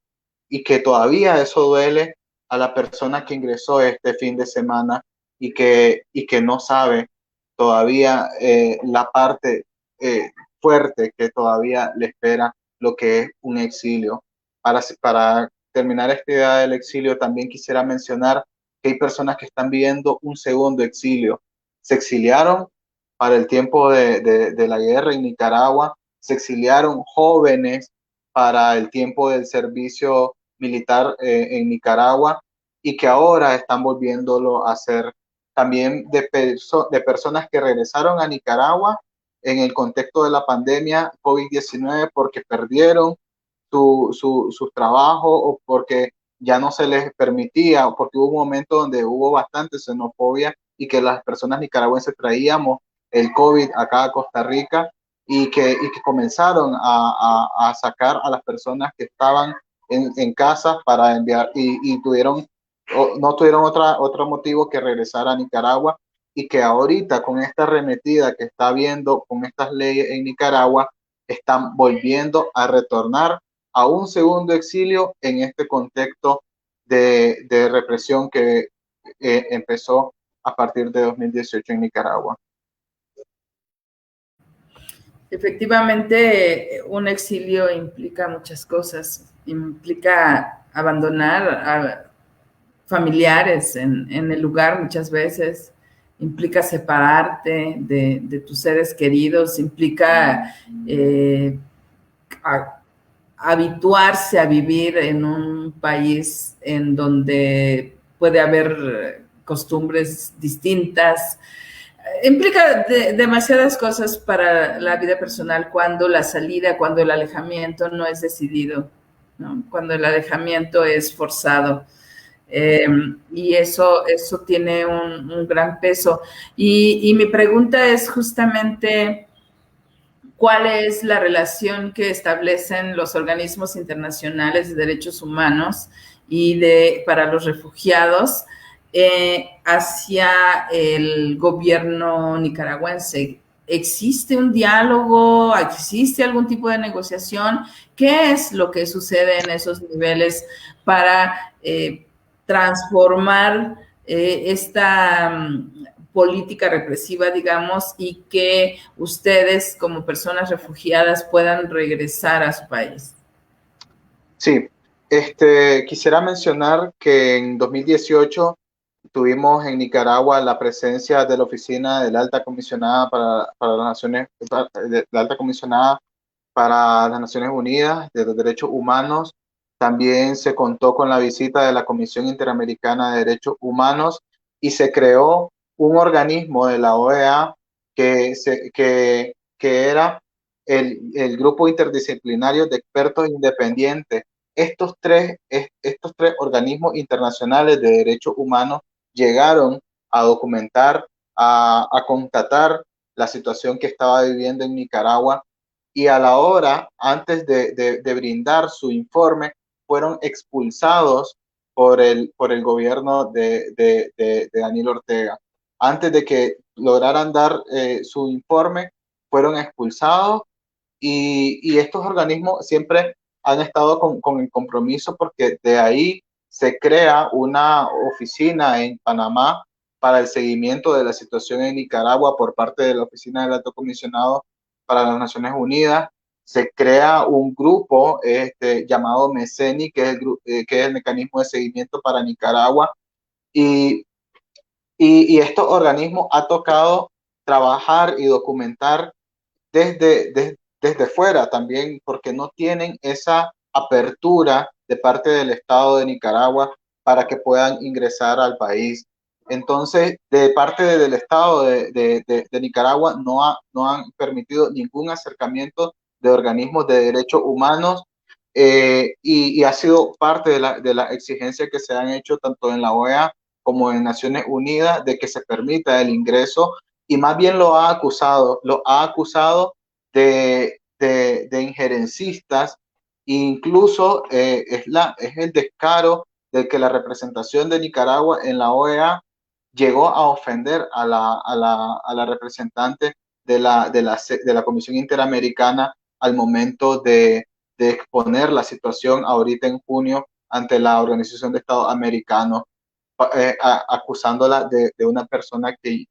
y que todavía eso duele, a la persona que ingresó este fin de semana y que no sabe todavía la parte fuerte que todavía le espera, lo que es un exilio. Para terminar esta idea del exilio, también quisiera mencionar que hay personas que están viviendo un segundo exilio. Se exiliaron para el tiempo de la guerra en Nicaragua, se exiliaron jóvenes para el tiempo del servicio militar en Nicaragua, y que ahora están volviéndolo a hacer. También de personas que regresaron a Nicaragua en el contexto de la pandemia COVID-19 porque perdieron su trabajo, o porque ya no se les permitía, o porque hubo un momento donde hubo bastante xenofobia y que las personas nicaragüenses traíamos el COVID acá a Costa Rica, y que comenzaron a sacar a las personas que estaban en casa para enviar, y no tuvieron otro motivo que regresar a Nicaragua, y que ahorita con esta arremetida que está habiendo con estas leyes en Nicaragua, están volviendo a retornar a un segundo exilio en este contexto de represión que empezó a partir de 2018 en Nicaragua. Efectivamente, un exilio implica muchas cosas. Implica abandonar a familiares en el lugar muchas veces, implica separarte de tus seres queridos, implica habituarse a vivir en un país en donde puede haber costumbres distintas. Implica demasiadas cosas para la vida personal cuando la salida, cuando el alejamiento no es decidido, ¿no? Cuando el alejamiento es forzado. Y eso tiene un gran peso. Y mi pregunta es justamente, ¿cuál es la relación que establecen los organismos internacionales de derechos humanos y para los refugiados hacia el gobierno nicaragüense. ¿Existe un diálogo? ¿Existe algún tipo de negociación? ¿Qué es lo que sucede en esos niveles para transformar esta política represiva, digamos, y que ustedes como personas refugiadas puedan regresar a su país? Sí, quisiera mencionar que en 2018 tuvimos en Nicaragua la presencia de la oficina de la Alta Comisionada para las Naciones, de la Alta Comisionada para las Naciones Unidas de los Derechos Humanos. También se contó con la visita de la Comisión Interamericana de Derechos Humanos y se creó un organismo de la OEA que era el Grupo Interdisciplinario de Expertos Independientes. Estos tres organismos internacionales de derechos humanos llegaron a documentar, a constatar la situación que estaba viviendo en Nicaragua, y a la hora, antes de brindar su informe, fueron expulsados por el gobierno de Daniel Ortega. Antes de que lograran dar su informe, fueron expulsados, y estos organismos siempre han estado con el compromiso, porque de ahí se crea una oficina en Panamá para el seguimiento de la situación en Nicaragua por parte de la Oficina del Alto Comisionado para las Naciones Unidas. Se crea un grupo llamado MECENI, que es el mecanismo de seguimiento para Nicaragua, y, y estos organismos ha tocado trabajar y documentar desde fuera también, porque no tienen esa apertura de parte del Estado de Nicaragua para que puedan ingresar al país. Entonces, de parte del Estado de Nicaragua no han permitido ningún acercamiento de organismos de derechos humanos, y ha sido parte de la exigencia que se han hecho tanto en la OEA como en Naciones Unidas de que se permita el ingreso, y más bien lo ha acusado de injerencistas. Incluso es el descaro de que la representación de Nicaragua en la OEA llegó a ofender a la representante de la Comisión Interamericana al momento de exponer la situación ahorita en junio ante la Organización de Estados Americanos, acusándola de una persona que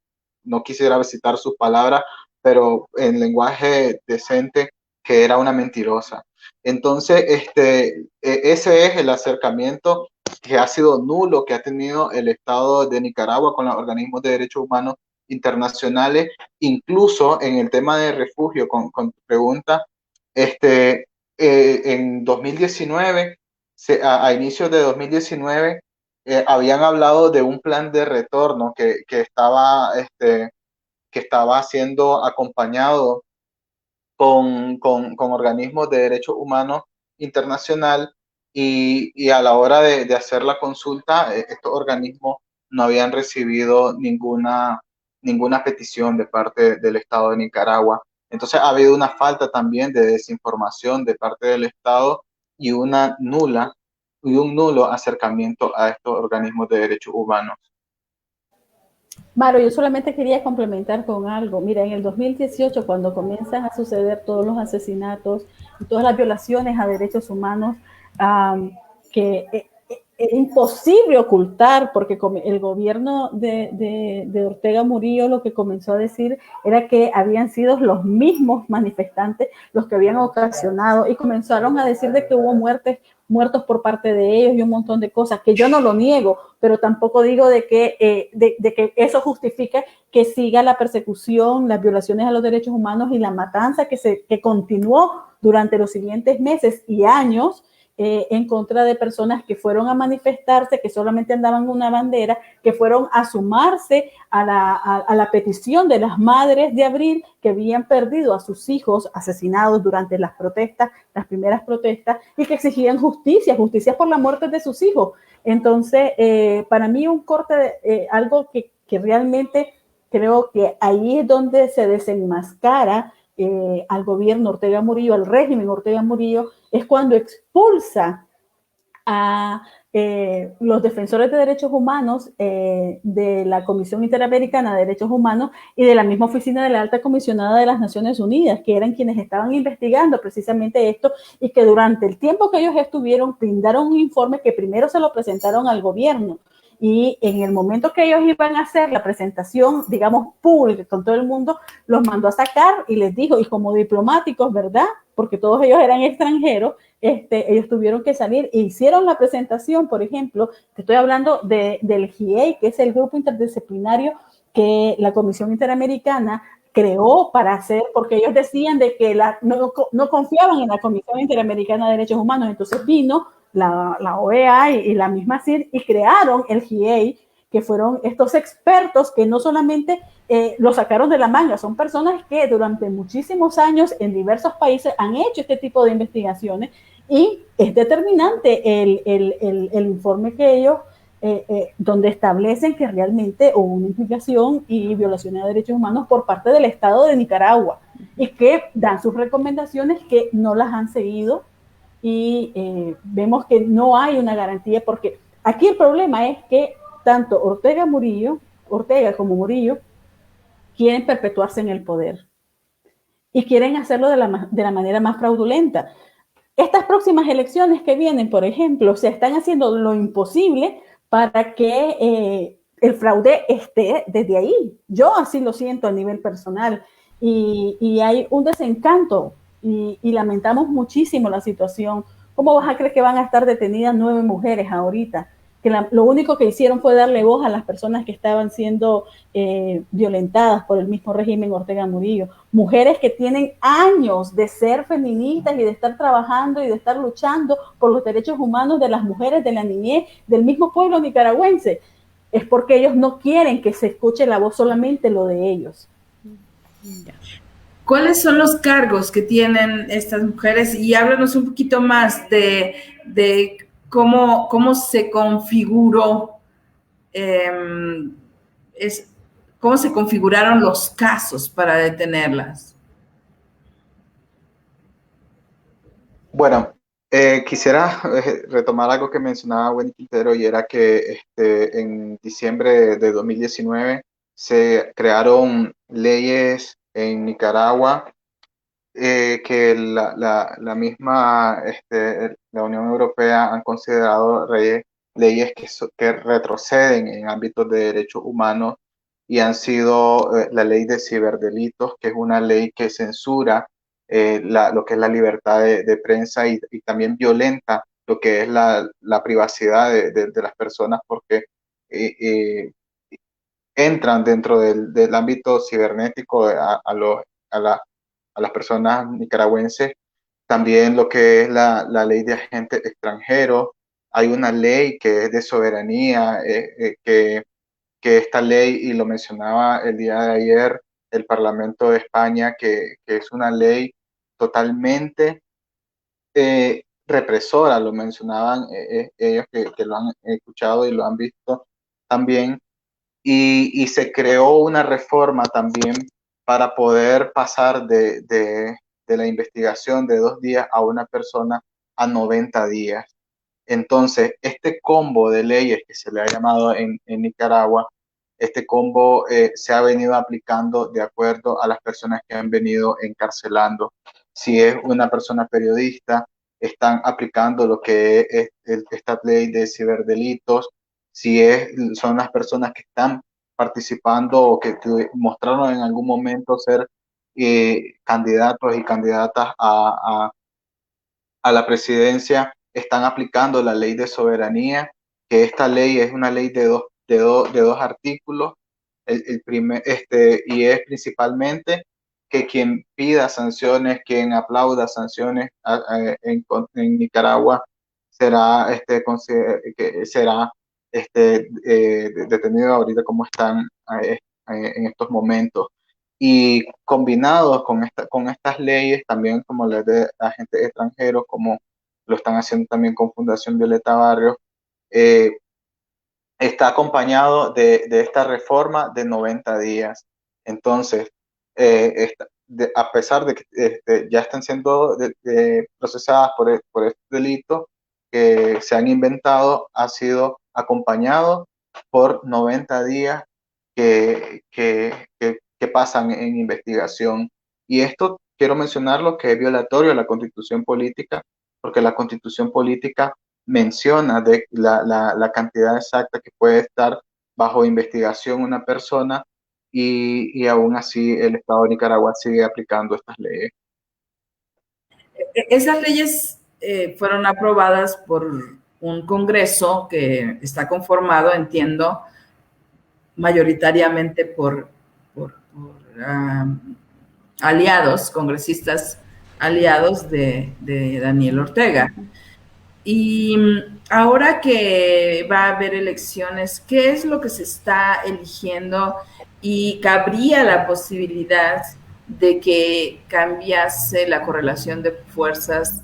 no quisiera citar sus palabras, pero en lenguaje decente, que era una mentirosa. Entonces, ese es el acercamiento que ha sido nulo que ha tenido el Estado de Nicaragua con los organismos de derechos humanos internacionales, incluso en el tema de refugio, con tu pregunta. En 2019, a inicios de 2019, habían hablado de un plan de retorno que estaba siendo acompañado con organismos de derechos humanos internacional, y a la hora de hacer la consulta, estos organismos no habían recibido ninguna petición de parte del Estado de Nicaragua. Entonces ha habido una falta también de desinformación de parte del Estado, y un nulo acercamiento a estos organismos de derechos humanos. Maro, yo solamente quería complementar con algo. Mira, en el 2018, cuando comienzan a suceder todos los asesinatos y todas las violaciones a derechos humanos, que es imposible ocultar, porque el gobierno de Ortega Murillo lo que comenzó a decir era que habían sido los mismos manifestantes los que habían ocasionado, y comenzaron a decir de que hubo muertos por parte de ellos y un montón de cosas, que yo no lo niego, pero tampoco digo de que eso justifique que siga la persecución, las violaciones a los derechos humanos y la matanza que continuó durante los siguientes meses y años, en contra de personas que fueron a manifestarse, que solamente andaban una bandera, que fueron a sumarse a la petición de las madres de Abril, que habían perdido a sus hijos asesinados durante las protestas, las primeras protestas, y que exigían justicia por la muerte de sus hijos. Entonces, para mí un corte, algo que realmente creo que ahí es donde se desenmascara al gobierno Ortega Murillo, al régimen Ortega Murillo, es cuando expulsa a los defensores de derechos humanos de la Comisión Interamericana de Derechos Humanos y de la misma oficina de la Alta Comisionada de las Naciones Unidas, que eran quienes estaban investigando precisamente esto, y que durante el tiempo que ellos estuvieron brindaron un informe que primero se lo presentaron al gobierno, y en el momento que ellos iban a hacer la presentación, digamos, pública con todo el mundo, los mandó a sacar y les dijo, y como diplomáticos, ¿verdad? Porque todos ellos eran extranjeros, ellos tuvieron que salir e hicieron la presentación. Por ejemplo, te estoy hablando del GIEI, que es el grupo interdisciplinario que la Comisión Interamericana creó para hacer, porque ellos decían de que no confiaban en la Comisión Interamericana de Derechos Humanos. Entonces vino la OEA y la misma CID y crearon el GIEI, que fueron estos expertos que no solamente lo sacaron de la manga, son personas que durante muchísimos años en diversos países han hecho este tipo de investigaciones, y es determinante el informe que ellos, donde establecen que realmente hubo una implicación y violaciones de derechos humanos por parte del Estado de Nicaragua, y que dan sus recomendaciones que no las han seguido, y vemos que no hay una garantía, porque aquí el problema es que tanto Ortega como Murillo quieren perpetuarse en el poder y quieren hacerlo de la manera más fraudulenta. Estas próximas elecciones que vienen, por ejemplo, se están haciendo lo imposible para que el fraude esté desde ahí. Yo así lo siento a nivel personal, y hay un desencanto, y lamentamos muchísimo la situación. ¿Cómo vas a creer que van a estar detenidas 9 mujeres ahorita? Que lo único que hicieron fue darle voz a las personas que estaban siendo violentadas por el mismo régimen Ortega Murillo. Mujeres que tienen años de ser feministas y de estar trabajando y de estar luchando por los derechos humanos de las mujeres, de la niñez, del mismo pueblo nicaragüense. Es porque ellos no quieren que se escuche la voz, solamente lo de ellos. ¿Cuáles son los cargos que tienen estas mujeres? Y háblanos un poquito más de cómo se configuró, cómo se configuraron los casos para detenerlas. Bueno, quisiera retomar algo que mencionaba Wendy Quintero, y era que en diciembre de 2019 se crearon leyes en Nicaragua que la misma la Unión Europea han considerado leyes que retroceden en ámbitos de derechos humanos, y han sido la ley de ciberdelitos, que es una ley que censura lo que es la libertad de prensa, y también violenta lo que es la privacidad de las personas, porque eh, eh, entran dentro del ámbito cibernético a las personas nicaragüenses. También lo que es la ley de agentes extranjeros. Hay una ley que es de soberanía, que esta ley, y lo mencionaba el día de ayer el Parlamento de España, que es una ley totalmente represora, lo mencionaban ellos que lo han escuchado y lo han visto también. Y se creó una reforma también para poder pasar de la investigación de 2 días a una persona a 90 días. Entonces, este combo de leyes que se le ha llamado en Nicaragua, este combo se ha venido aplicando de acuerdo a las personas que han venido encarcelando. Si es una persona periodista, están aplicando lo que es esta ley de ciberdelitos. Si son las personas que están participando o que mostraron en algún momento ser candidatos y candidatas a la presidencia, están aplicando la ley de soberanía, que esta ley es una ley de dos artículos. Y es principalmente que quien pida sanciones, quien aplauda sanciones en Nicaragua, será, que será detenido ahorita como están en estos momentos. Y combinados con estas leyes, también como las de agentes extranjeros, como lo están haciendo también con Fundación Violeta Barrios, está acompañado de esta reforma de 90 días. Entonces, a pesar de que ya están siendo procesadas por este delito, que se han inventado ha sido acompañado por 90 días que pasan en investigación. Y esto quiero mencionarlo que es violatorio a la Constitución política, porque la Constitución política menciona de la cantidad exacta que puede estar bajo investigación una persona y aún así el Estado de Nicaragua sigue aplicando estas leyes. Esas leyes fueron aprobadas por un Congreso que está conformado, entiendo, mayoritariamente por aliados, congresistas aliados de Daniel Ortega. Y ahora que va a haber elecciones, ¿qué es lo que se está eligiendo? Y cabría la posibilidad de que cambiase la correlación de fuerzas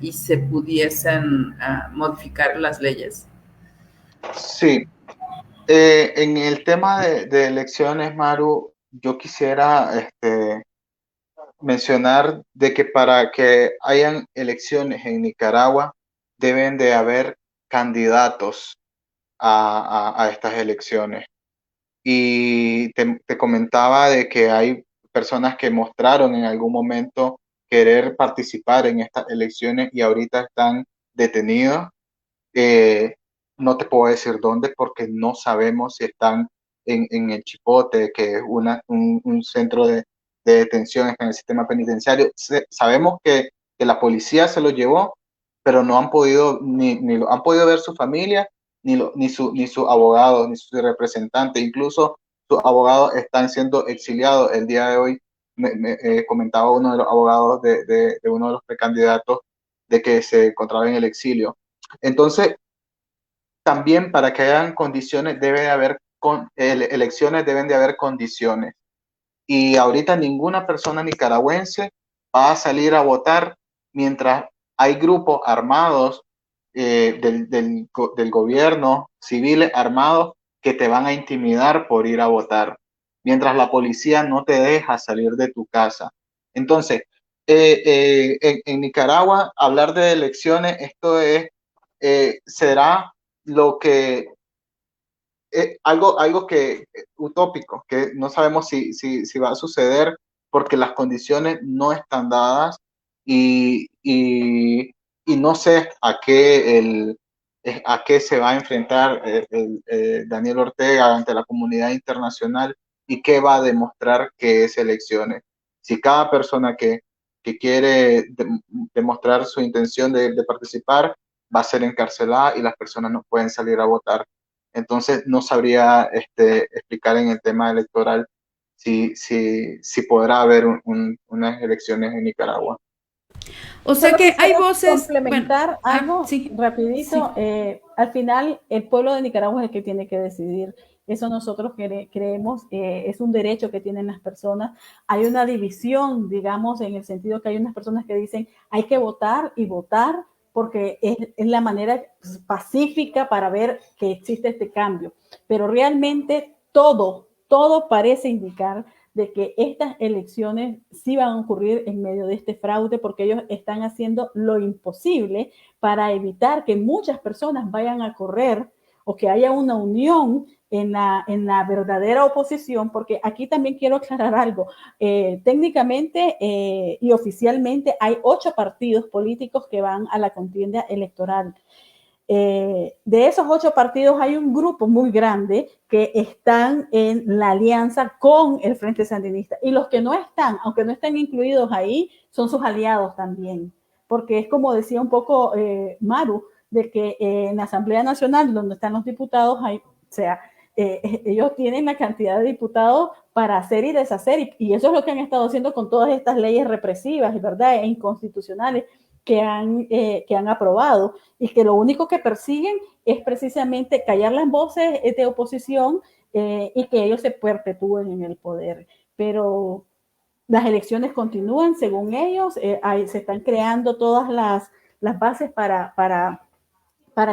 y se pudiesen modificar las leyes. Sí, en el tema de elecciones, Maru, yo quisiera mencionar de que para que hayan elecciones en Nicaragua deben de haber candidatos a estas elecciones. Y te comentaba de que hay personas que mostraron en algún momento querer participar en estas elecciones y ahorita están detenidos. No te puedo decir dónde porque no sabemos si están en el Chipote, que es un centro de detención en el sistema penitenciario. Sabemos que la policía se lo llevó, pero no han podido, ni lo han podido ver su familia, ni su abogado, ni su representante. Incluso sus abogados están siendo exiliados. El día de hoy me comentaba uno de los abogados de uno de los precandidatos de que se encontraba en el exilio. Entonces, también para que hayan condiciones debe de haber elecciones, deben de haber condiciones. Y ahorita ninguna persona nicaragüense va a salir a votar mientras hay grupos armados del gobierno, civiles armados, que te van a intimidar por ir a votar, mientras la policía no te deja salir de tu casa. Entonces, en Nicaragua, hablar de elecciones, esto será lo que algo que utópico, que no sabemos si va a suceder porque las condiciones no están dadas y no sé a qué se va a enfrentar Daniel Ortega ante la comunidad internacional y qué va a demostrar que es elecciones. Si cada persona que quiere demostrar su intención de participar va a ser encarcelada y las personas no pueden salir a votar. Entonces no sabría explicar en el tema electoral si podrá haber unas elecciones en Nicaragua. O sea que hay voces. Complementar algo sí, rapidito. sí. Al final, el pueblo de Nicaragua es el que tiene que decidir. Eso nosotros creemos, es un derecho que tienen las personas. Hay una división, digamos, en el sentido que hay unas personas que dicen hay que votar y votar porque es la manera pacífica para ver que existe este cambio. Pero realmente todo parece indicar de que estas elecciones sí van a ocurrir en medio de este fraude porque ellos están haciendo lo imposible para evitar que muchas personas vayan a correr o que haya una unión en la verdadera oposición, porque aquí también quiero aclarar algo. Técnicamente y oficialmente hay 8 partidos políticos que van a la contienda electoral. De esos 8 partidos hay un grupo muy grande que están en la alianza con el Frente Sandinista y los que no están, aunque no estén incluidos ahí, son sus aliados también, porque es como decía un poco Maru, de que en la Asamblea Nacional, donde están los diputados, ellos tienen la cantidad de diputados para hacer y deshacer, y eso es lo que han estado haciendo con todas estas leyes represivas, ¿verdad? E inconstitucionales que han aprobado y que lo único que persiguen es precisamente callar las voces de oposición y que ellos se perpetúen en el poder. Pero las elecciones continúan según ellos, se están creando todas las bases para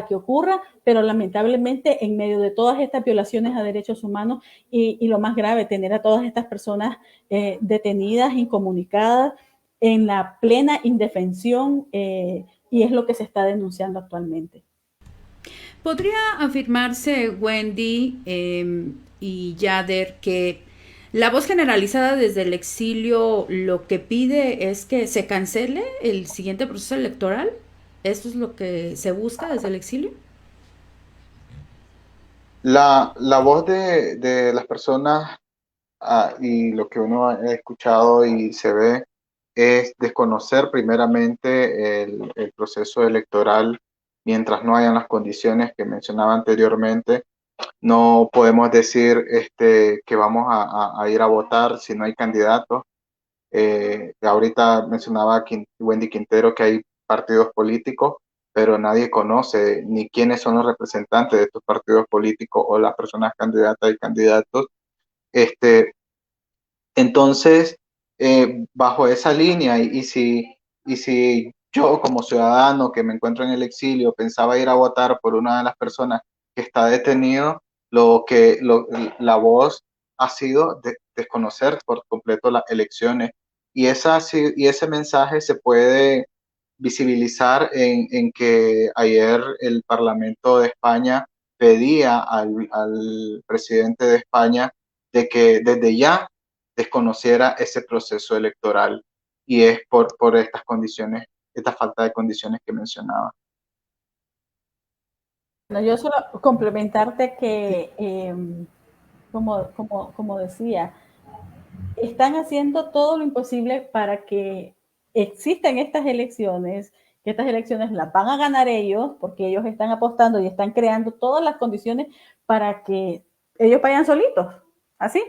que ocurra, pero lamentablemente en medio de todas estas violaciones a derechos humanos y lo más grave, tener a todas estas personas detenidas, incomunicadas, en la plena indefensión y es lo que se está denunciando actualmente. ¿Podría afirmarse, Wendy y Yader, que la voz generalizada desde el exilio lo que pide es que se cancele el siguiente proceso electoral? ¿Esto es lo que se busca desde el exilio? La voz de las personas y lo que uno ha escuchado y se ve es desconocer primeramente el proceso electoral mientras no hayan las condiciones que mencionaba anteriormente. No podemos decir que vamos a ir a votar si no hay candidatos. Ahorita mencionaba Wendy Quintero que hay partidos políticos, pero nadie conoce ni quiénes son los representantes de estos partidos políticos o las personas candidatas y candidatos. Este, entonces, bajo esa línea, y si yo como ciudadano que me encuentro en el exilio pensaba ir a votar por una de las personas que está detenido, la voz ha sido desconocer por completo las elecciones. Y ese mensaje se puede visibilizar en que ayer el Parlamento de España pedía al presidente de España de que desde ya desconociera ese proceso electoral, y es por estas condiciones, esta falta de condiciones que mencionaba. Bueno, yo solo complementarte que, como decía, están haciendo todo lo imposible para que existan estas elecciones, que estas elecciones las van a ganar ellos, porque ellos están apostando y están creando todas las condiciones para que ellos vayan solitos, así,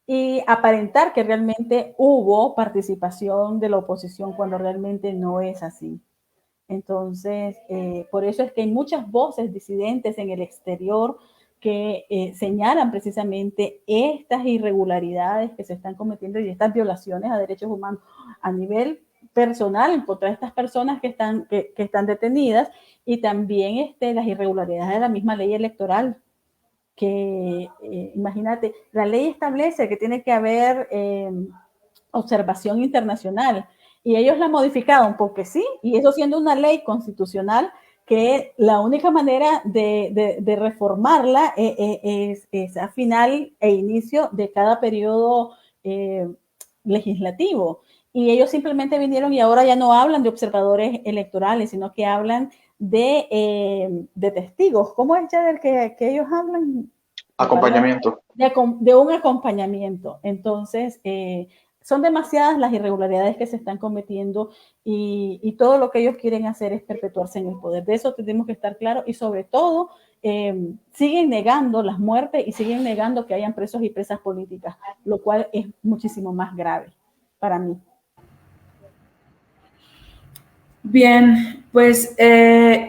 y aparentar que realmente hubo participación de la oposición cuando realmente no es así. Entonces, por eso es que hay muchas voces disidentes en el exterior que señalan precisamente estas irregularidades que se están cometiendo y estas violaciones a derechos humanos a nivel personal contra estas personas que están detenidas, y también las irregularidades de la misma ley electoral, que imagínate, la ley establece que tiene que haber observación internacional, y ellos la modificaron porque sí, y eso siendo una ley constitucional, que la única manera de reformarla es a final e inicio de cada periodo legislativo. Y ellos simplemente vinieron y ahora ya no hablan de observadores electorales, sino que hablan de testigos. ¿Cómo es ya del que ellos hablan? Acompañamiento. De un acompañamiento. Entonces, son demasiadas las irregularidades que se están cometiendo, y todo lo que ellos quieren hacer es perpetuarse en el poder. De eso tenemos que estar claros, y sobre todo siguen negando las muertes y siguen negando que hayan presos y presas políticas, lo cual es muchísimo más grave para mí. Bien, pues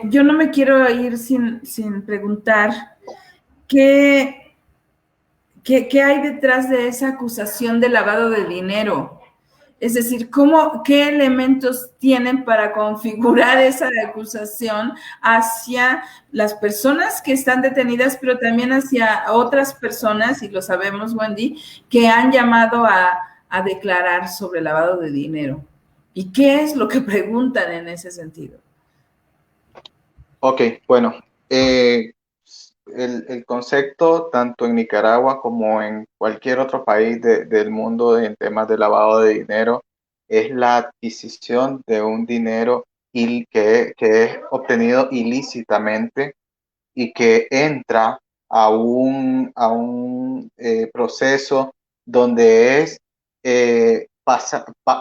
yo no me quiero ir sin preguntar qué hay detrás de esa acusación de lavado de dinero. Es decir, ¿qué elementos tienen para configurar esa acusación hacia las personas que están detenidas, pero también hacia otras personas, y lo sabemos, Wendy, que han llamado a declarar sobre lavado de dinero? ¿Y qué es lo que preguntan en ese sentido? Ok, bueno, el concepto, tanto en Nicaragua como en cualquier otro país del mundo en temas de lavado de dinero, es la adquisición de un dinero que es obtenido ilícitamente y que entra a un proceso donde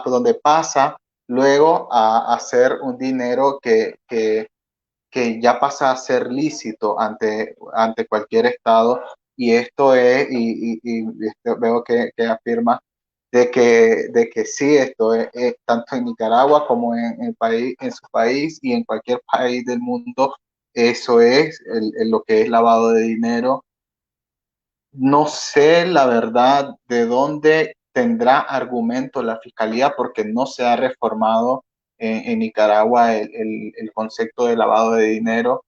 donde pasa luego a ser un dinero que ya pasa a ser lícito ante cualquier estado. Y esto es, veo que afirma de que sí, esto es tanto en Nicaragua como en su país y en cualquier país del mundo. Eso es lo que es lavado de dinero. No sé la verdad de dónde tendrá argumento la fiscalía, porque no se ha reformado en Nicaragua el concepto de lavado de dinero.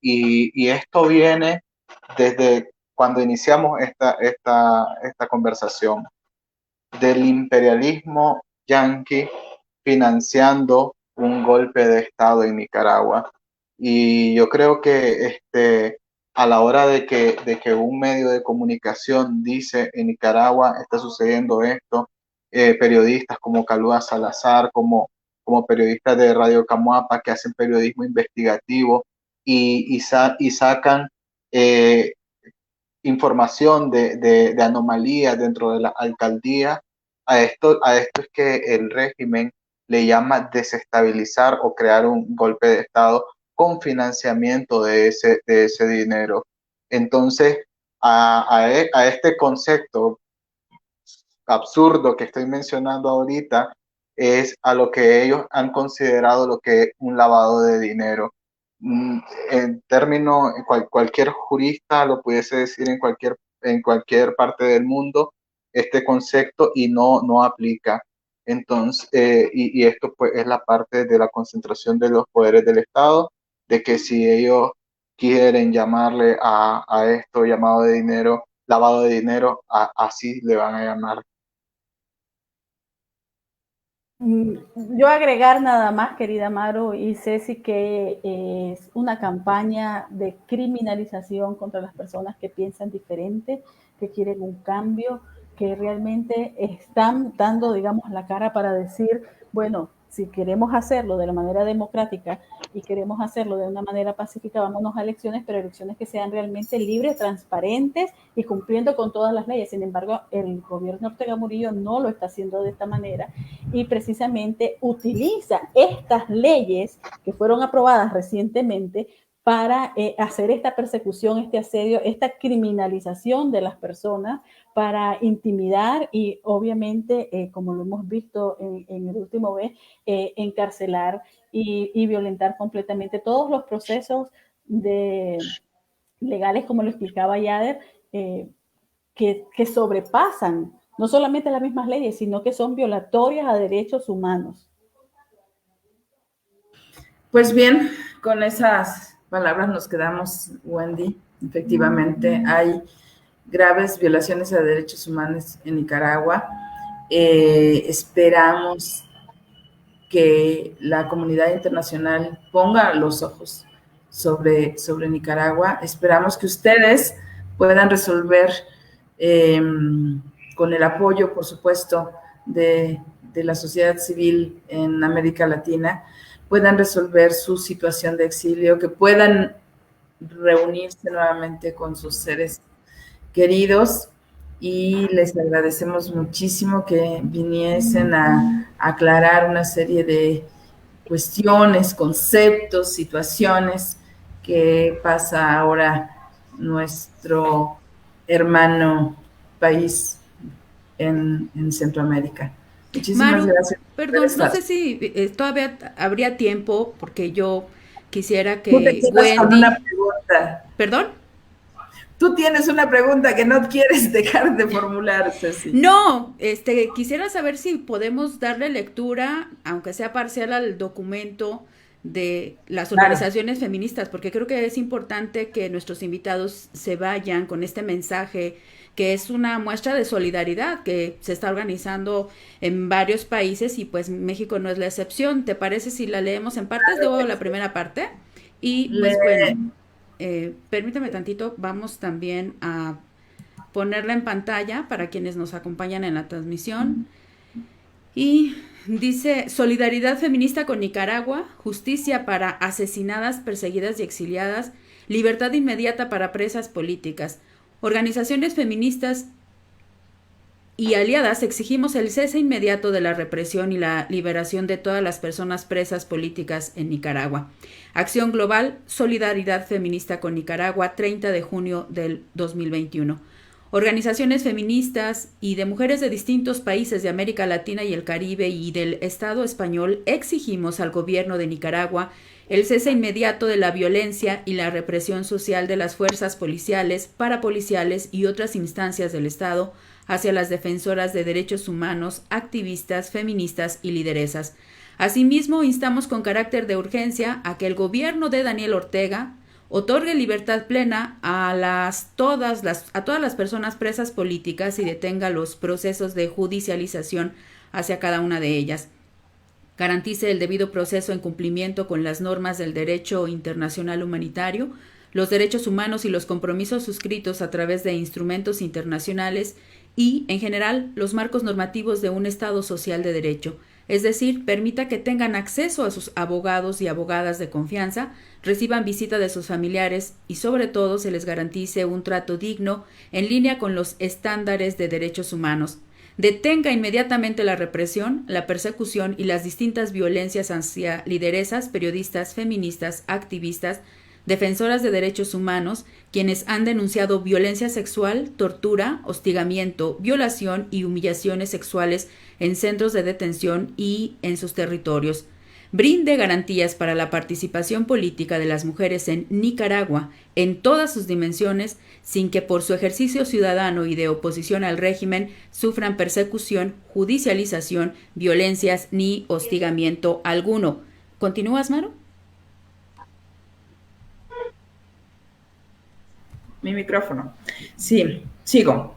Y esto viene desde cuando iniciamos esta conversación, del imperialismo yanqui financiando un golpe de Estado en Nicaragua. Y yo creo que a la hora de que un medio de comunicación dice en Nicaragua está sucediendo esto, periodistas como Calúa Salazar, como periodistas de Radio Camuapa que hacen periodismo investigativo y sacan eh, información de anomalías dentro de la alcaldía. A esto es que el régimen le llama desestabilizar o crear un golpe de Estado con financiamiento de ese dinero. Entonces, a este concepto absurdo que estoy mencionando ahorita es a lo que ellos han considerado lo que es un lavado de dinero. En términos, cualquier jurista lo pudiese decir en cualquier parte del mundo este concepto y no aplica. Entonces, y esto pues es la parte de la concentración de los poderes del Estado, de que si ellos quieren llamarle a esto llamado de dinero, lavado de dinero, así le van a llamar. Yo agregar nada más, querida Maru y Ceci, que es una campaña de criminalización contra las personas que piensan diferente, que quieren un cambio, que realmente están dando, digamos, la cara para decir, bueno, si queremos hacerlo de la manera democrática y queremos hacerlo de una manera pacífica, vámonos a elecciones, pero elecciones que sean realmente libres, transparentes y cumpliendo con todas las leyes. Sin embargo, el gobierno Ortega Murillo no lo está haciendo de esta manera y precisamente utiliza estas leyes que fueron aprobadas recientemente para hacer esta persecución, este asedio, esta criminalización de las personas, para intimidar y obviamente, como lo hemos visto en el último vez, encarcelar y violentar completamente todos los procesos legales, como lo explicaba Yader, que sobrepasan no solamente las mismas leyes, sino que son violatorias a derechos humanos. Pues bien, con esas palabras nos quedamos, Wendy. Efectivamente, hay graves violaciones a derechos humanos en Nicaragua. Esperamos que la comunidad internacional ponga los ojos sobre Nicaragua. Esperamos que ustedes puedan resolver con el apoyo, por supuesto, de la sociedad civil en América Latina, puedan resolver su situación de exilio, que puedan reunirse nuevamente con sus seres queridos, y les agradecemos muchísimo que viniesen a aclarar una serie de cuestiones, conceptos, situaciones que pasa ahora nuestro hermano país en Centroamérica. Muchísimas Maru, gracias. perdón, no sé si todavía habría tiempo, porque yo quisiera Tú te que quedas con una Wendy... pregunta. ¿Perdón? Tú tienes una pregunta que no quieres dejar de formular, Ceci. No, quisiera saber si podemos darle lectura, aunque sea parcial, al documento de las organizaciones feministas, porque creo que es importante que nuestros invitados se vayan con este mensaje, que es una muestra de solidaridad que se está organizando en varios países y pues México no es la excepción. ¿Te parece si la leemos en partes? Luego la primera parte. Y pues bueno, permítame tantito, vamos también a ponerla en pantalla para quienes nos acompañan en la transmisión. Y dice: solidaridad feminista con Nicaragua, justicia para asesinadas, perseguidas y exiliadas, libertad inmediata para presas políticas. Organizaciones feministas y aliadas exigimos el cese inmediato de la represión y la liberación de todas las personas presas políticas en Nicaragua. Acción Global, Solidaridad Feminista con Nicaragua, 30 de junio del 2021. Organizaciones feministas y de mujeres de distintos países de América Latina y el Caribe y del Estado español exigimos al gobierno de Nicaragua el cese inmediato de la violencia y la represión social de las fuerzas policiales, parapoliciales y otras instancias del Estado hacia las defensoras de derechos humanos, activistas, feministas y lideresas. Asimismo, instamos con carácter de urgencia a que el gobierno de Daniel Ortega otorgue libertad plena a todas las personas presas políticas y detenga los procesos de judicialización hacia cada una de ellas. garantice el debido proceso en cumplimiento con las normas del derecho internacional humanitario, los derechos humanos y los compromisos suscritos a través de instrumentos internacionales y, en general, los marcos normativos de un Estado social de derecho, es decir, permita que tengan acceso a sus abogados y abogadas de confianza, reciban visita de sus familiares y, sobre todo, se les garantice un trato digno en línea con los estándares de derechos humanos. Detenga inmediatamente la represión, la persecución y las distintas violencias hacia lideresas, periodistas, feministas, activistas, defensoras de derechos humanos, quienes han denunciado violencia sexual, tortura, hostigamiento, violación y humillaciones sexuales en centros de detención y en sus territorios. Brinde garantías para la participación política de las mujeres en Nicaragua en todas sus dimensiones, sin que por su ejercicio ciudadano y de oposición al régimen sufran persecución, judicialización, violencias ni hostigamiento alguno. ¿Continúas, Maru? Mi micrófono. Sí, sigo.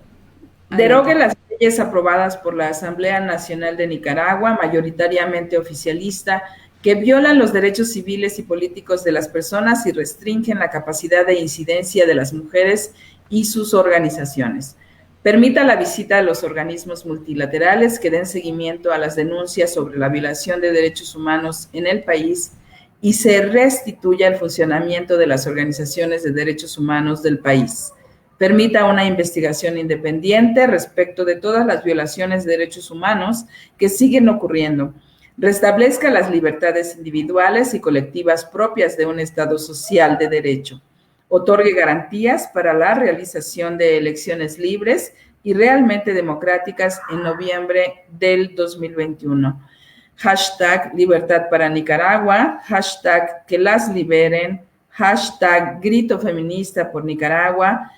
Derogue las leyes aprobadas por la Asamblea Nacional de Nicaragua, mayoritariamente oficialista, que violan los derechos civiles y políticos de las personas y restringen la capacidad de incidencia de las mujeres y sus organizaciones. Permita la visita a los organismos multilaterales que den seguimiento a las denuncias sobre la violación de derechos humanos en el país y se restituya el funcionamiento de las organizaciones de derechos humanos del país. Permita una investigación independiente respecto de todas las violaciones de derechos humanos que siguen ocurriendo. Restablezca las libertades individuales y colectivas propias de un Estado social de derecho. Otorgue garantías para la realización de elecciones libres y realmente democráticas en noviembre del 2021. Hashtag Libertad para Nicaragua, hashtag Que las liberen, hashtag Grito Feminista por Nicaragua,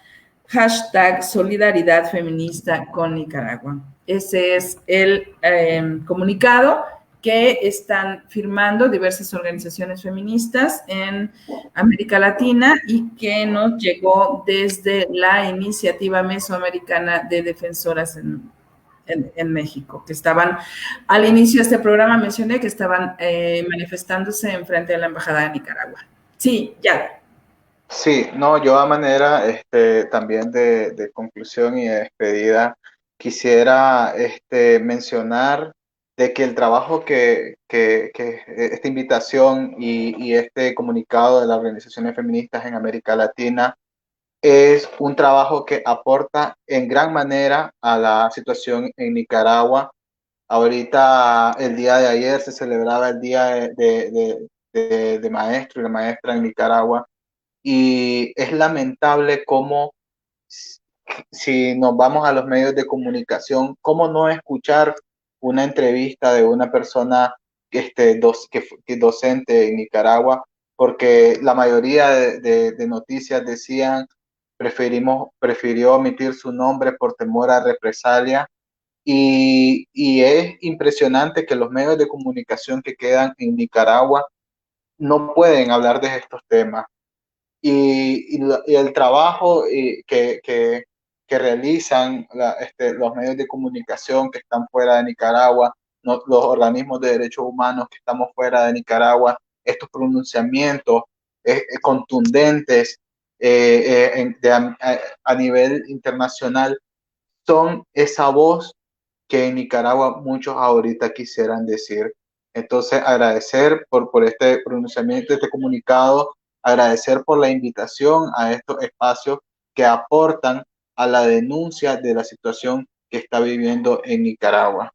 hashtag Solidaridad Feminista con Nicaragua. Ese es el comunicado que están firmando diversas organizaciones feministas en América Latina y que nos llegó desde la Iniciativa Mesoamericana de Defensoras en México, que estaban, al inicio de este programa mencioné que estaban manifestándose en frente de la Embajada de Nicaragua. Sí, ya. Sí, no, yo a manera también de conclusión y de despedida quisiera mencionar de que el trabajo que esta invitación y este comunicado de las organizaciones feministas en América Latina es un trabajo que aporta en gran manera a la situación en Nicaragua. Ahorita, el día de ayer, se celebraba el Día de Maestro y la Maestra en Nicaragua, y es lamentable cómo, si nos vamos a los medios de comunicación, cómo no escuchar una entrevista de una persona que docente en Nicaragua, porque la mayoría de noticias decían prefirió omitir su nombre por temor a represalia. Y es impresionante que los medios de comunicación que quedan en Nicaragua no pueden hablar de estos temas. Y el trabajo que realizan los medios de comunicación que están fuera de Nicaragua, los organismos de derechos humanos que estamos fuera de Nicaragua, estos pronunciamientos contundentes a nivel internacional, son esa voz que en Nicaragua muchos ahorita quisieran decir. Entonces, agradecer por este pronunciamiento, este comunicado, agradecer por la invitación a estos espacios que aportan a la denuncia de la situación que está viviendo en Nicaragua.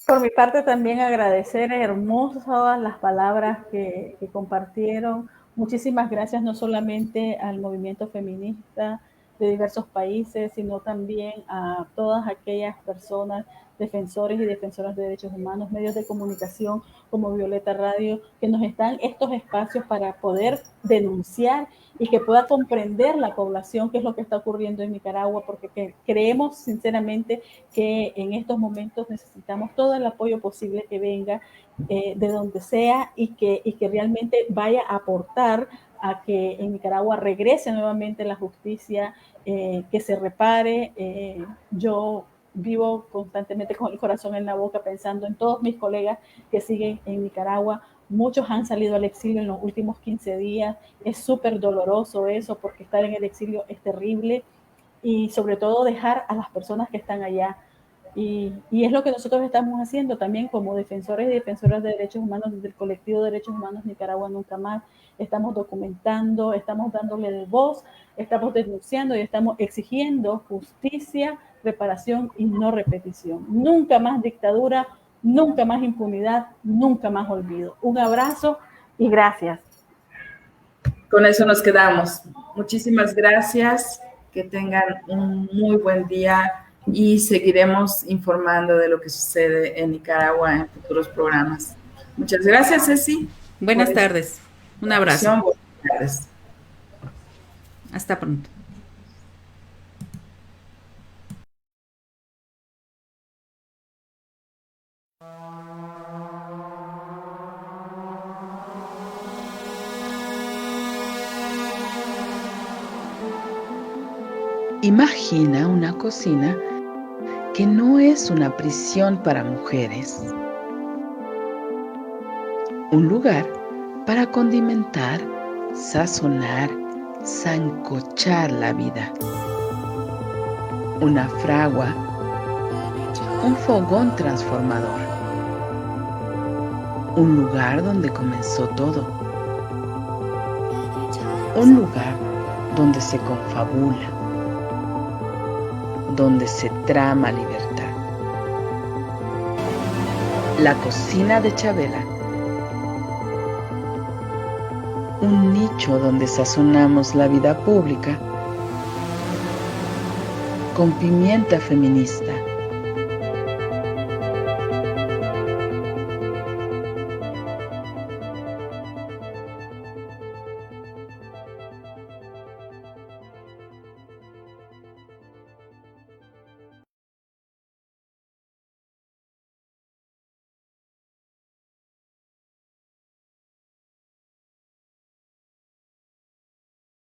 Por mi parte también agradecer hermosas las palabras que compartieron. Muchísimas gracias no solamente al movimiento feminista de diversos países, sino también a todas aquellas personas, defensores y defensoras de derechos humanos, medios de comunicación como Violeta Radio, que nos dan estos espacios para poder denunciar y que pueda comprender la población qué es lo que está ocurriendo en Nicaragua, porque creemos sinceramente que en estos momentos necesitamos todo el apoyo posible que venga de donde sea y que realmente vaya a aportar a que en Nicaragua regrese nuevamente la justicia, que se repare. Yo vivo constantemente con el corazón en la boca pensando en todos mis colegas que siguen en Nicaragua. Muchos han salido al exilio en los últimos 15 días. Es súper doloroso eso, porque estar en el exilio es terrible, y sobre todo dejar a las personas que están allá. Y es lo que nosotros estamos haciendo también como defensores y defensoras de derechos humanos desde el colectivo de Derechos Humanos Nicaragua Nunca Más. Estamos documentando, estamos dándole voz, estamos denunciando y estamos exigiendo justicia, reparación y no repetición. Nunca más dictadura, nunca más impunidad, nunca más olvido. Un abrazo y gracias. Con eso nos quedamos. Muchísimas gracias. Que tengan un muy buen día y seguiremos informando de lo que sucede en Nicaragua en futuros programas. Muchas gracias, Ceci. Buenas tardes. Un abrazo. Buenas tardes. Hasta pronto. Imagina una cocina que no es una prisión para mujeres. Un lugar para condimentar, sazonar, sancochar la vida. Una fragua, un fogón transformador. Un lugar donde comenzó todo. Un lugar donde se confabula, donde se trama libertad. La cocina de Chabela. Un nicho donde sazonamos la vida pública con pimienta feminista.